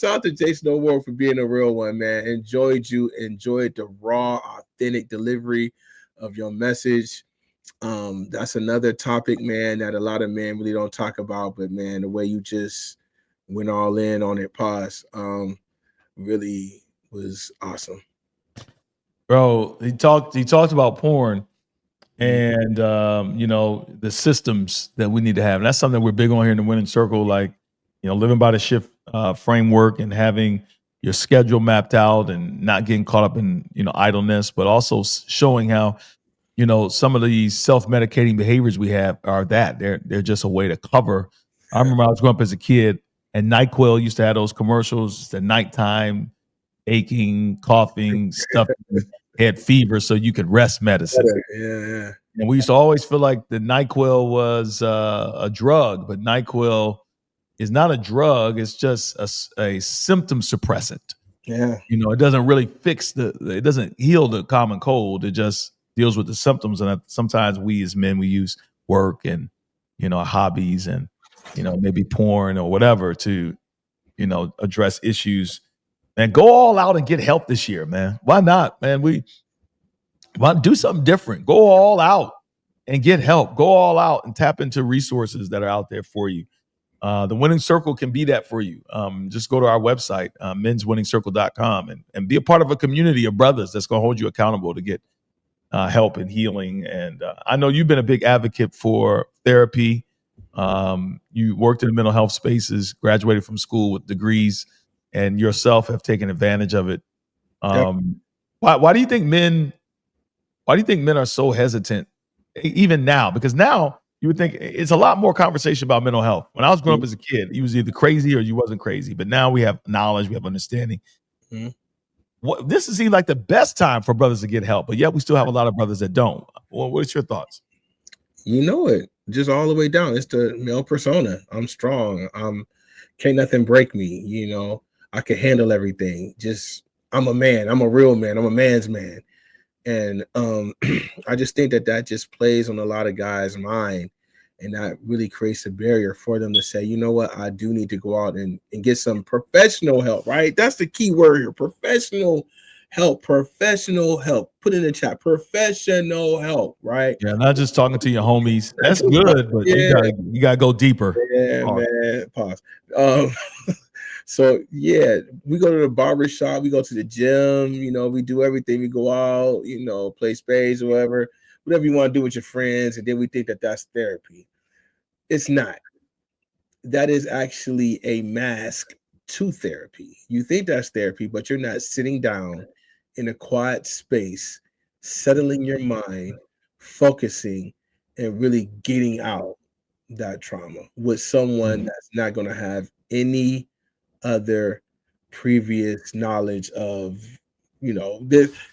out to Jason O'Rourke for being a real one, man. Enjoyed the raw, authentic delivery of your message. That's another topic, man, that a lot of men really don't talk about, but man, the way you just went all in on it, pause, really was awesome. Bro, he talked about porn and the systems that we need to have. And that's something we're big on here in the Winning Circle, like, living by the shift framework and having your schedule mapped out and not getting caught up in, idleness, but also showing how some of these self-medicating behaviors we have are that they're just a way to cover. I remember I was growing up as a kid, and NyQuil used to have those commercials, the nighttime aching, coughing, stuffing, head fever, so you could rest medicine. Yeah. And we used to always feel like the NyQuil was a drug, but NyQuil is not a drug. It's just a symptom suppressant. Yeah. It doesn't really it doesn't heal the common cold. It just deals with the symptoms. And sometimes we as men, we use work and, hobbies and, maybe porn or whatever to, address issues. And go all out and get help this year, man. Why not, man? We want to do something different. Go all out and get help. Go all out and tap into resources that are out there for you. The Winning Circle can be that for you. Just go to our website, menswinningsircle.com, and be a part of a community of brothers that's going to hold you accountable to get help and healing. And I know you've been a big advocate for therapy. You worked in the mental health spaces, graduated from school with degrees, and yourself have taken advantage of it. Why do you think men are so hesitant, even now? Because now you would think it's a lot more conversation about mental health. When I was growing up as a kid, you was either crazy or you wasn't crazy. But now we have knowledge, we have understanding. This seems like the best time for brothers to get help, but yet we still have a lot of brothers that don't. What's your thoughts? You know it, just all the way down. It's the male persona. I'm strong. Can't nothing break me. I can handle everything. I'm a man. I'm a real man. I'm a man's man. And I just think that just plays on a lot of guys' mind, and that really creates a barrier for them to say, you know what, I do need to go out and get some professional help, right? That's the key word here, professional help. Put in the chat, professional help, right? Yeah, not just talking to your homies. That's good, but you gotta go deeper. Yeah, man. Pause. So yeah, we go to the barber shop, we go to the gym, we do everything. We go out, play spades or whatever you want to do with your friends, and then we think that that's therapy. It's not. That is actually a mask to therapy. You think that's therapy, but you're not sitting down in a quiet space, settling your mind, focusing, and really getting out that trauma with someone that's not going to have any other previous knowledge of,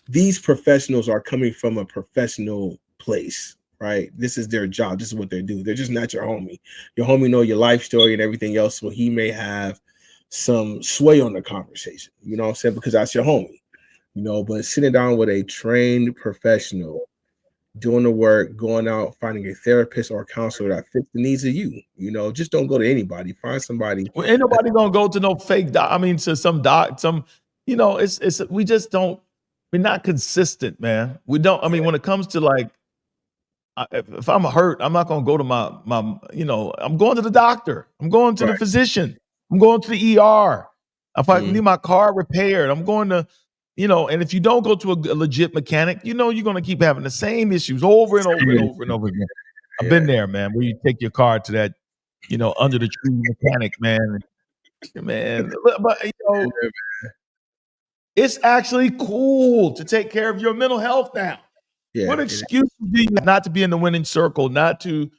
these professionals are coming from a professional place, right? This is their job. This is what they do. They're just not your homie. Your homie know your life story and everything else, so he may have some sway on the conversation, you know what I'm saying? Because that's your homie, but sitting down with a trained professional doing the work, going out, finding a therapist or a counselor that fits the needs of you. Just don't go to anybody. Find somebody. Well, ain't nobody gonna go to no fake doc. I mean, to some doc, it's we just don't. We're not consistent, man. We don't. I mean, when it comes to like, if I'm hurt, I'm not gonna go to my. I'm going to the doctor. I'm going to the physician. I'm going to the ER. If I need my car repaired, I'm going to. And if you don't go to a legit mechanic, you're gonna keep having the same issues over and over and over and over again. I've been there, man. Where you take your car to that, under the tree mechanic, man. But it's actually cool to take care of your mental health now. What excuses do you have not to be in the winning circle, not to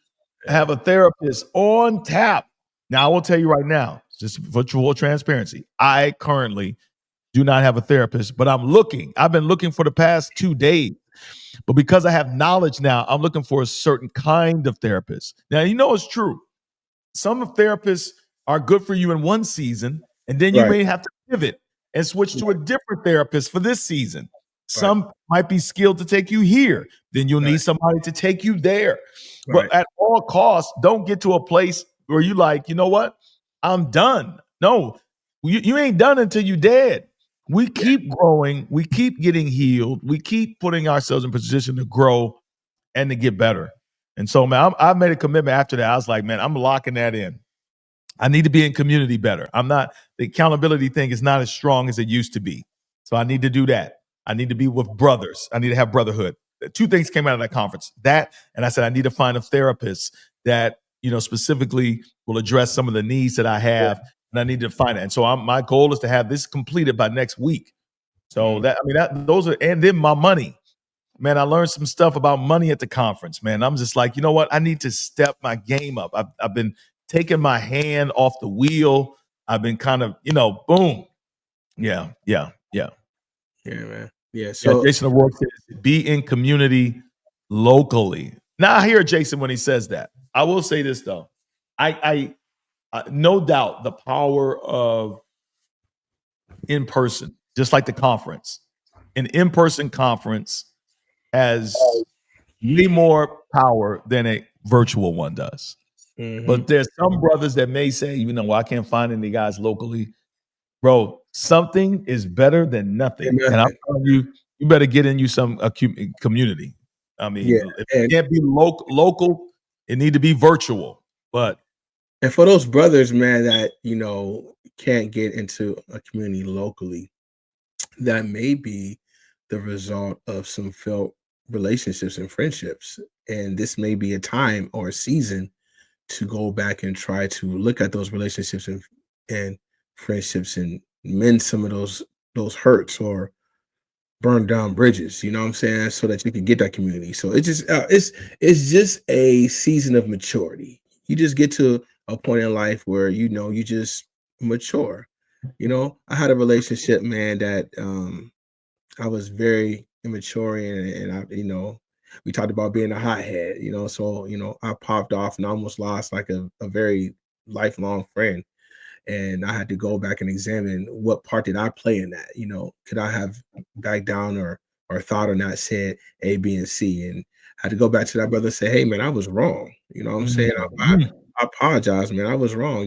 have a therapist on tap? Now, I will tell you right now, just for full transparency, I currently do not have a therapist, but I'm looking. I've been looking for the past 2 days. But because I have knowledge now, I'm looking for a certain kind of therapist. Now, it's true. Some therapists are good for you in one season, and then you may have to pivot and switch to a different therapist for this season. Some might be skilled to take you here. Then you'll need somebody to take you there. But at all costs, don't get to a place where you like, you know what? I'm done. No, you ain't done until you're dead. We keep growing. We keep getting healed. We keep putting ourselves in position to grow and to get better. And so, man, I made a commitment after that. I was like, man, I'm locking that in. I need to be in community better. The accountability thing is not as strong as it used to be. So I need to do that. I need to be with brothers. I need to have brotherhood. 2 things came out of that conference. That, and I said, I need to find a therapist that, specifically will address some of the needs that I have. And I need to find it. And so my goal is to have this completed by next week. So those are, and then my money. Man, I learned some stuff about money at the conference, man. I'm just like, you know what? I need to step my game up. I've been taking my hand off the wheel. I've been kind of, boom. Yeah, man. Yeah. So Jason O'Rourke says, be in community locally. Now I hear Jason when he says that. I will say this though. I no doubt the power of in person, just like the conference. An in-person conference has way more power than a virtual one does. Mm-hmm. But there's some brothers that may say, I can't find any guys locally. Bro, something is better than nothing. And I'm telling you, you better get in you some community. I mean, it can't be local. It need to be virtual. And for those brothers, man, that, can't get into a community locally, that may be the result of some failed relationships and friendships. And this may be a time or a season to go back and try to look at those relationships and friendships and mend some of those hurts or burn down bridges, you know what I'm saying? So that you can get that community. So it's just a season of maturity. You just get to a point in life where, you just mature. I had a relationship, man, that I was very immature in, and I, we talked about being a hothead, so, I popped off and almost lost like a very lifelong friend. And I had to go back and examine what part did I play in that, could I have backed down or thought or not said A, B, and C, and I had to go back to that brother and say, hey man, I was wrong. You know what I'm saying? I apologize, man. I was wrong.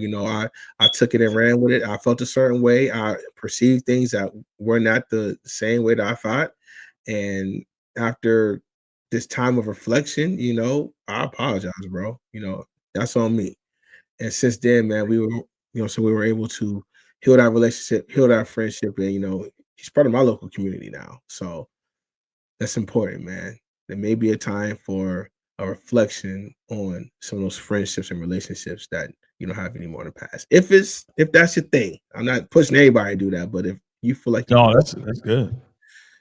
I took it and ran with it. I felt a certain way. I perceived things that were not the same way that I thought. And after this time of reflection, I apologize, bro. That's on me. And since then, man, we were able to heal that relationship, heal that friendship. And, he's part of my local community now. So that's important, man. There may be a time for a reflection on some of those friendships and relationships that you don't have anymore in the past. If that's your thing, I'm not pushing anybody to do that, but if you feel like that's good.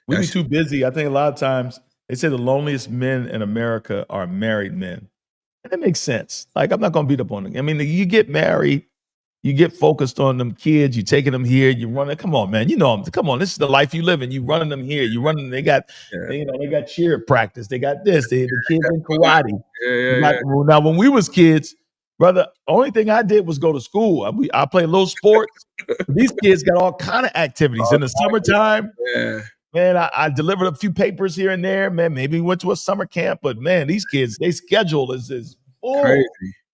We be too busy. I think a lot of times they say the loneliest men in America are married men. And that makes sense. Like, I'm not gonna beat up on them. I mean, you get married, you get focused on them kids, you taking them here, you running. Come on, man. Come on, this is the life you live in. You running them here, you running, they got cheer practice, they got this, the kids in karate. Now, when we was kids, brother, only thing I did was go to school. I played little sports. These kids got all kind of activities in the summertime. Man, I delivered a few papers here and there. Man, maybe went to a summer camp, but man, these kids, they schedule is full.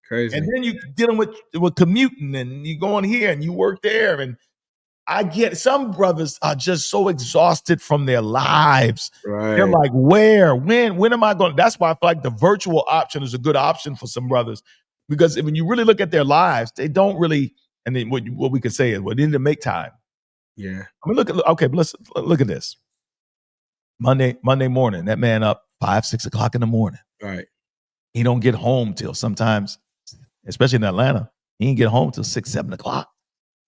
Crazy. And then you dealing with commuting, and you going here and you work there. And I get some brothers are just so exhausted from their lives. They're Right. like, when am I going? That's why I feel like the virtual option is a good option for some brothers, because when you really look at their lives, they don't really. And then what we could say is, well, they need to make time. Yeah. I mean, okay, but let's look at this. Monday morning, that man up 5, 6 o'clock in the morning. Right. He don't get home till sometimes, especially in Atlanta, he ain't get home till 6, 7 o'clock.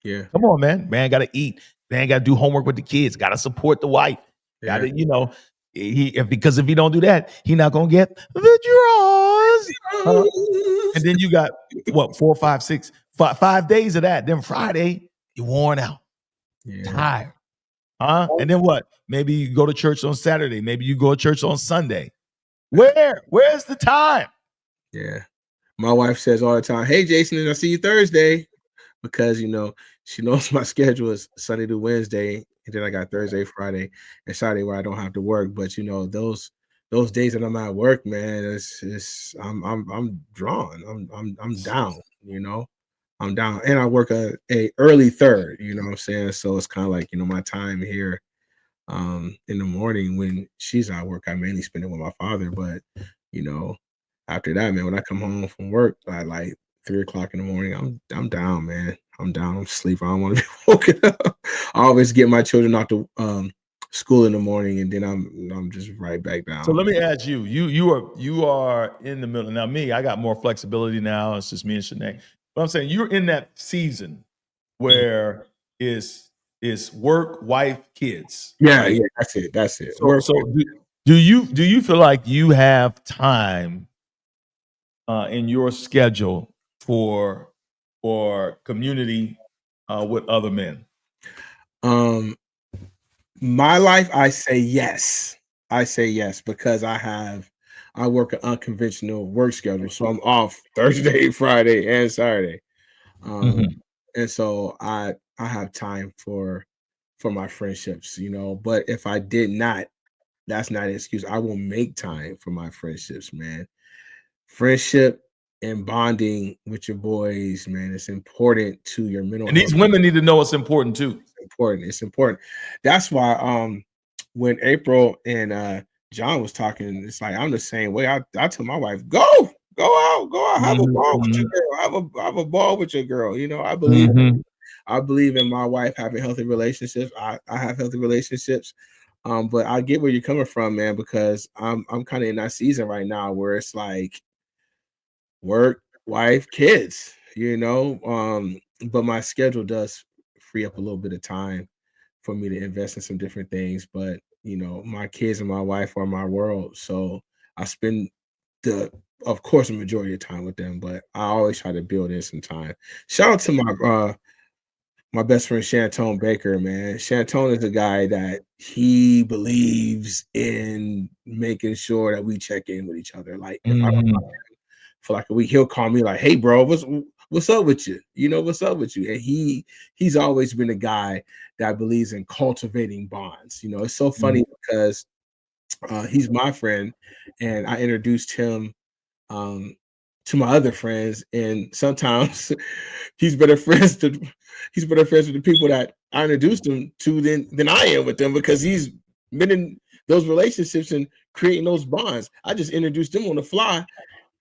Yeah. Come on, man. Man got to eat. Man got to do homework with the kids. Got to support the wife. Got to, because if he don't do that, he not gonna get the draws. And then you got what 4, 5, 6, 5 days of that. Then Friday, you worn out, tired. And then what? Maybe you go to church on Saturday. Maybe you go to church on Sunday. Where's the time? Yeah. My wife says all the time, "Hey, Jason, I'll see you Thursday," because she knows my schedule is Sunday to Wednesday, and then I got Thursday, Friday, and Saturday where I don't have to work. But those days that I'm at work, man, I'm drawn. I'm down. I'm down, and I work a early third. You know what I'm saying? So it's kind of like my time here in the morning when she's at work. I mainly spend it with my father, but after that, man, when I come home from work at like 3 o'clock in the morning, I'm down, man. I'm down. I'm asleep. I don't want to be woken up. I always get my children off to school in the morning, and then I'm just right back down. So let me ask you. You are in the middle. Now me, I got more flexibility now. It's just me and Shanae. But I'm saying you're in that season where it's work, wife, kids. Yeah, right? yeah, that's it. So do you feel like you have time in your schedule for community with other men? My life, I say yes. I say yes because I work an unconventional work schedule, so I'm off Thursday, Friday, and Saturday. And so I have time for my friendships, but if I did not, that's not an excuse. I will make time for my friendships, man. Friendship and bonding with your boys, man, it's important to your mental And health. these women need to know it's important too. It's important. That's why when April and John was talking, it's like I'm the same way. I tell my wife, go out, have a ball with your girl, have a ball with your girl. I believe in my wife having healthy relationships. I have healthy relationships. But I get where you're coming from, man, because I'm kind of in that season right now where it's like work, wife, kids, but my schedule does free up a little bit of time for me to invest in some different things. But my kids and my wife are my world. So I spend of course, the majority of time with them, but I always try to build in some time. Shout out to my best friend Shantone Baker, man. Shantone is a guy that he believes in making sure that we check in with each other. Like if I don't talk to him for like a week, he'll call me like, "Hey, bro, what's up with you? What's up with you?" And he's always been a guy that believes in cultivating bonds. It's so funny because he's my friend, and I introduced him to my other friends, and sometimes he's better friends with the people that I introduced him to than I am with them, because he's been in those relationships and creating those bonds. I just introduced them on the fly.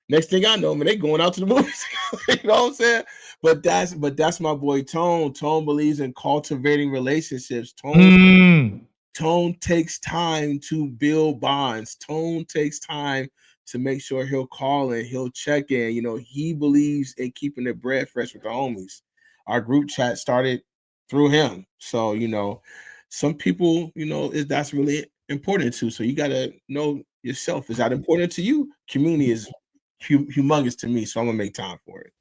Next thing I know, man, they going out to the movies. You know what I'm saying? But that's my boy Tone. Tone believes in cultivating relationships. Tone takes time to build bonds. Tone takes time to make sure he'll call and he'll check in. He believes in keeping the bread fresh with the homies. Our group chat started through him. So, some people, that's really important too. So you got to know yourself. Is that important to you? Community is humongous to me. So I'm going to make time for it.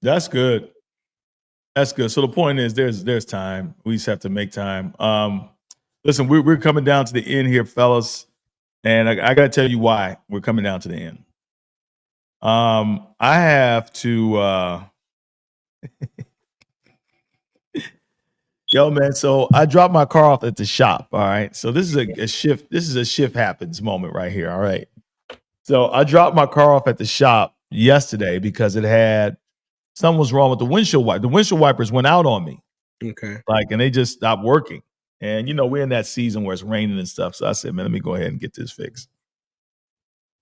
That's good. That's good. So the point is there's time. We just have to make time. Listen, we're coming down to the end here, fellas. And I got to tell you why we're coming down to the end. I have to Yo, man. So I dropped my car off at the shop. All right. So this is a shift. This is a shift happens moment right here. All right. So I dropped my car off at the shop yesterday because it had something was wrong with the windshield wiper. The windshield wipers went out on me. Okay. And they just stopped working. And we're in that season where it's raining and stuff. So I said, man, let me go ahead and get this fixed.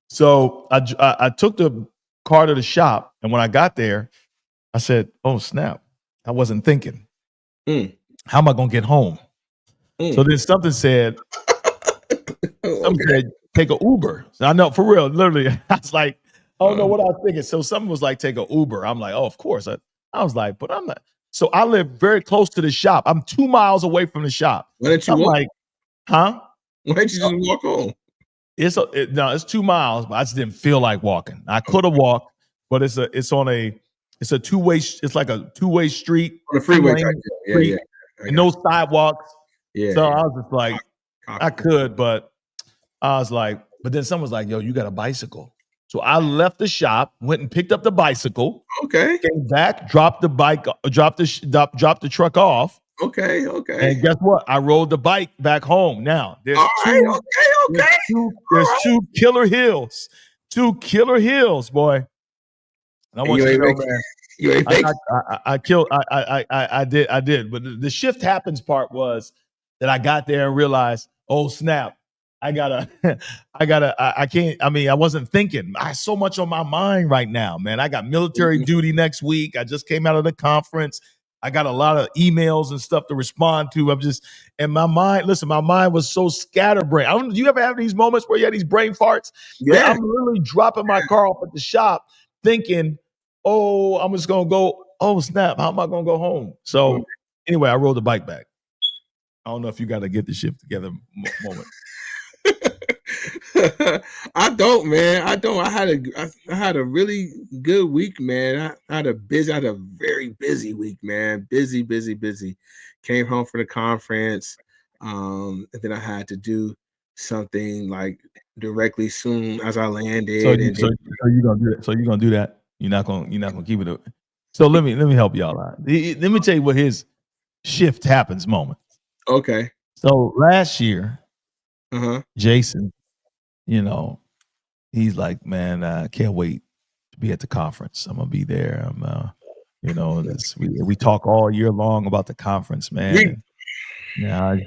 So I took the car to the shop, and when I got there, I said, oh snap, I wasn't thinking. How am I gonna get home? So then something said, take an Uber. So I know, for real, literally, I was like, I don't know what I was thinking. So something was like, take an Uber. I'm like, oh, of course. I was like, but I'm not. So I live very close to the shop. I'm 2 miles away from the shop. Why didn't you I'm walk? like, huh? Why didn't you just walk home? It's 2 miles, but I just didn't feel like walking. I could have walked, but it's a two-way. It's like a two-way street On the freeway. Yeah. And no sidewalks. Yeah. So I was just like, I could, but I was like, but then someone was like, yo, you got a bicycle. So I left the shop, went and picked up the bicycle. Okay. Came back, dropped the truck off. Okay. And guess what? I rode the bike back home. Now there's two killer hills. 2 killer hills, boy. And I want you to know, man. You ain't I did. But the shift happens part was that I got there and realized, oh snap, I wasn't thinking. I have so much on my mind right now, man. I got military duty next week. I just came out of the conference. I got a lot of emails and stuff to respond to. My mind was so scatterbrained. Do you ever have these moments where you have these brain farts? Yeah. I'm literally dropping my car off at the shop thinking, oh, I'm just going to go, oh, snap, how am I going to go home? So anyway, I rode the bike back. I don't know if you got to get the shift together moment. I don't, man. I don't. I had a really good week, man. I had a very busy week, man. Busy. Came home for the conference. And then I had to do something like directly soon as I landed. So you're gonna do that. So you're gonna do that. You're not gonna keep it. So let me help y'all out. Let me tell you what his shift happens moment. Okay. So last year, Jason, he's like, man, I can't wait to be at the conference. I'm gonna be there. We talk all year long about the conference, man. I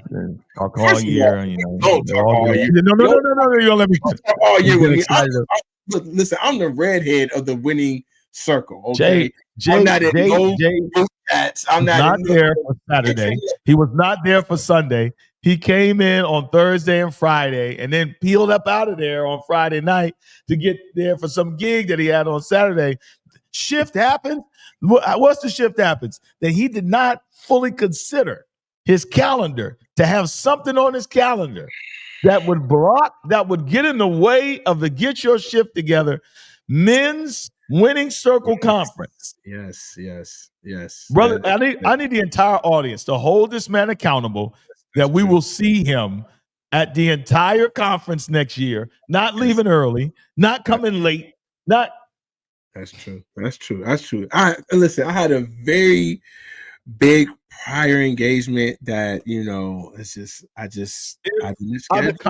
talk all year. Don't talk all year. No, you don't let me talk all year with me. Listen, I'm the redhead of the winning circle. Okay, I'm not in no chats. I'm not there for Saturday. He was not there for Sunday. He came in on Thursday and Friday, and then peeled up out of there on Friday night to get there for some gig that he had on Saturday. Shift happened. What's the shift happens? That he did not fully consider his calendar to have something on his calendar that would get in the way of the Get Your Shift Together men's winning circle conference. Yes. Brother, I need the entire audience to hold this man accountable that we will see him at the entire conference next year, not leaving early, not coming late, not. That's true. I had a very big prior engagement that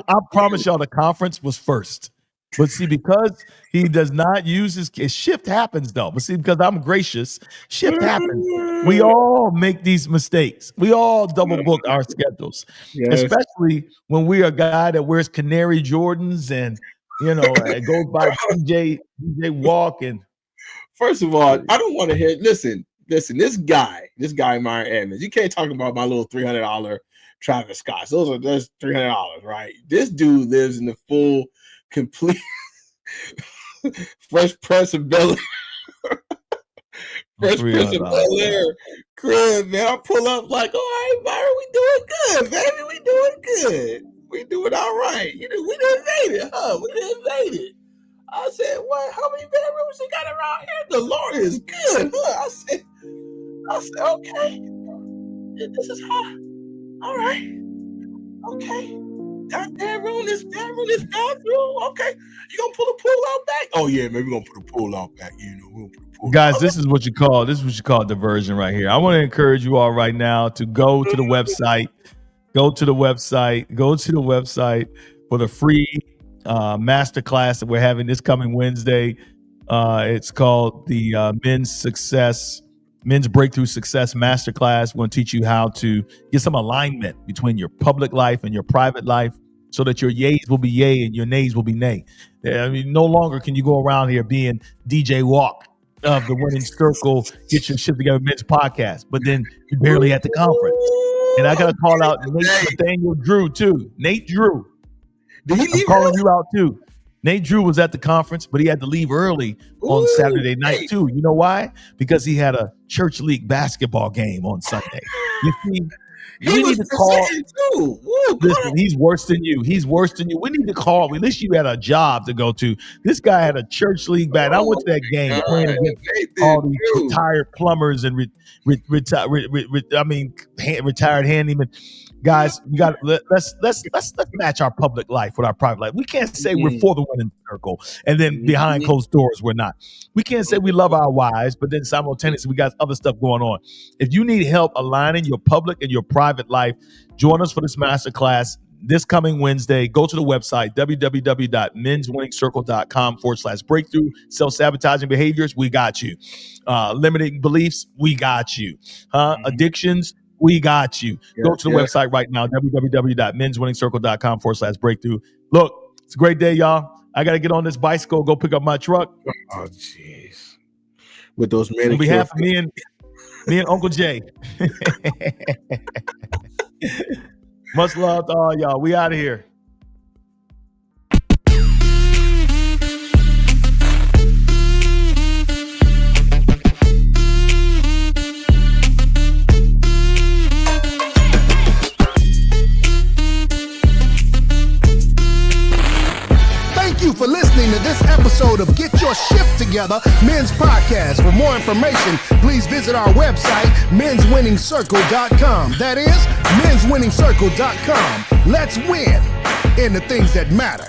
I promise y'all the conference was first. But see, because he does not use his shift happens though. But see, because I'm gracious, shift happens. We all make these mistakes. We all double book our schedules, especially when we are a guy that wears Canary Jordans and it goes by DJ Walk. And first of all, I don't want to hear. Listen. This guy, MyRon Edmonds. You can't talk about my little $300 Travis Scott. That's $300, right? This dude lives in the full, complete Fresh Prince of Bel Air crib, man. I pull up like, all right, MyRon, we doing good, baby. We doing good. We doing all right. We done made it, huh? We done made it. I said, what? How many bedrooms you got around here? The Lord is good, huh? I said, okay. This is hot. All right. Okay. That bedroom, this bathroom. Okay. You gonna pull a pool out back? Oh yeah, man, we're gonna put a pool out back. We're gonna put a Guys, this is what you call diversion right here. I want to encourage you all right now to go to the website. Go to the website for the free masterclass that we're having this coming Wednesday. It's called the Men's Breakthrough Success Masterclass. We're going to teach you how to get some alignment between your public life and your private life so that your yays will be yay and your nays will be nay. I mean, no longer can you go around here being DJ Walk of the Winning Circle, Get Your Shit Together Men's Podcast, but then you're barely at the conference. And I got to call out Nathaniel Drew, too. Nate Drew. I'm calling you out, too. Nate Drew was at the conference, but he had to leave early on Saturday night, too. You know why? Because he had a church league basketball game on Sunday. You see, we need to call. Listen, he's worse than you. He's worse than you. We need to call. At least you had a job to go to. This guy had a church league bat. I went to that game playing against all these retired plumbers and retired handymen. Guys, you got let's match our public life with our private life. We can't say we're for the Winning Circle and then behind closed doors we're not. We can't say we love our wives, but then simultaneously we got other stuff going on. If you need help aligning your public and your private life, join us for this masterclass this coming Wednesday. Go to the website www.menswinningcircle.com/breakthrough. Self-sabotaging behaviors, we got you. Limiting beliefs, we got you. Addictions, we got you. Go to the website right now, www.menswinningcircle.com/breakthrough. Look, it's a great day, y'all. I got to get on this bicycle, go pick up my truck. Oh, jeez. With those manicure. On behalf of me and Uncle Jay. Much love to all y'all. We out of here. For listening to this episode of Get Your Shift Together Men's Podcast. For more information, please visit our website, menswinningsircle.com. That is, menswinningsircle.com. Let's win in the things that matter.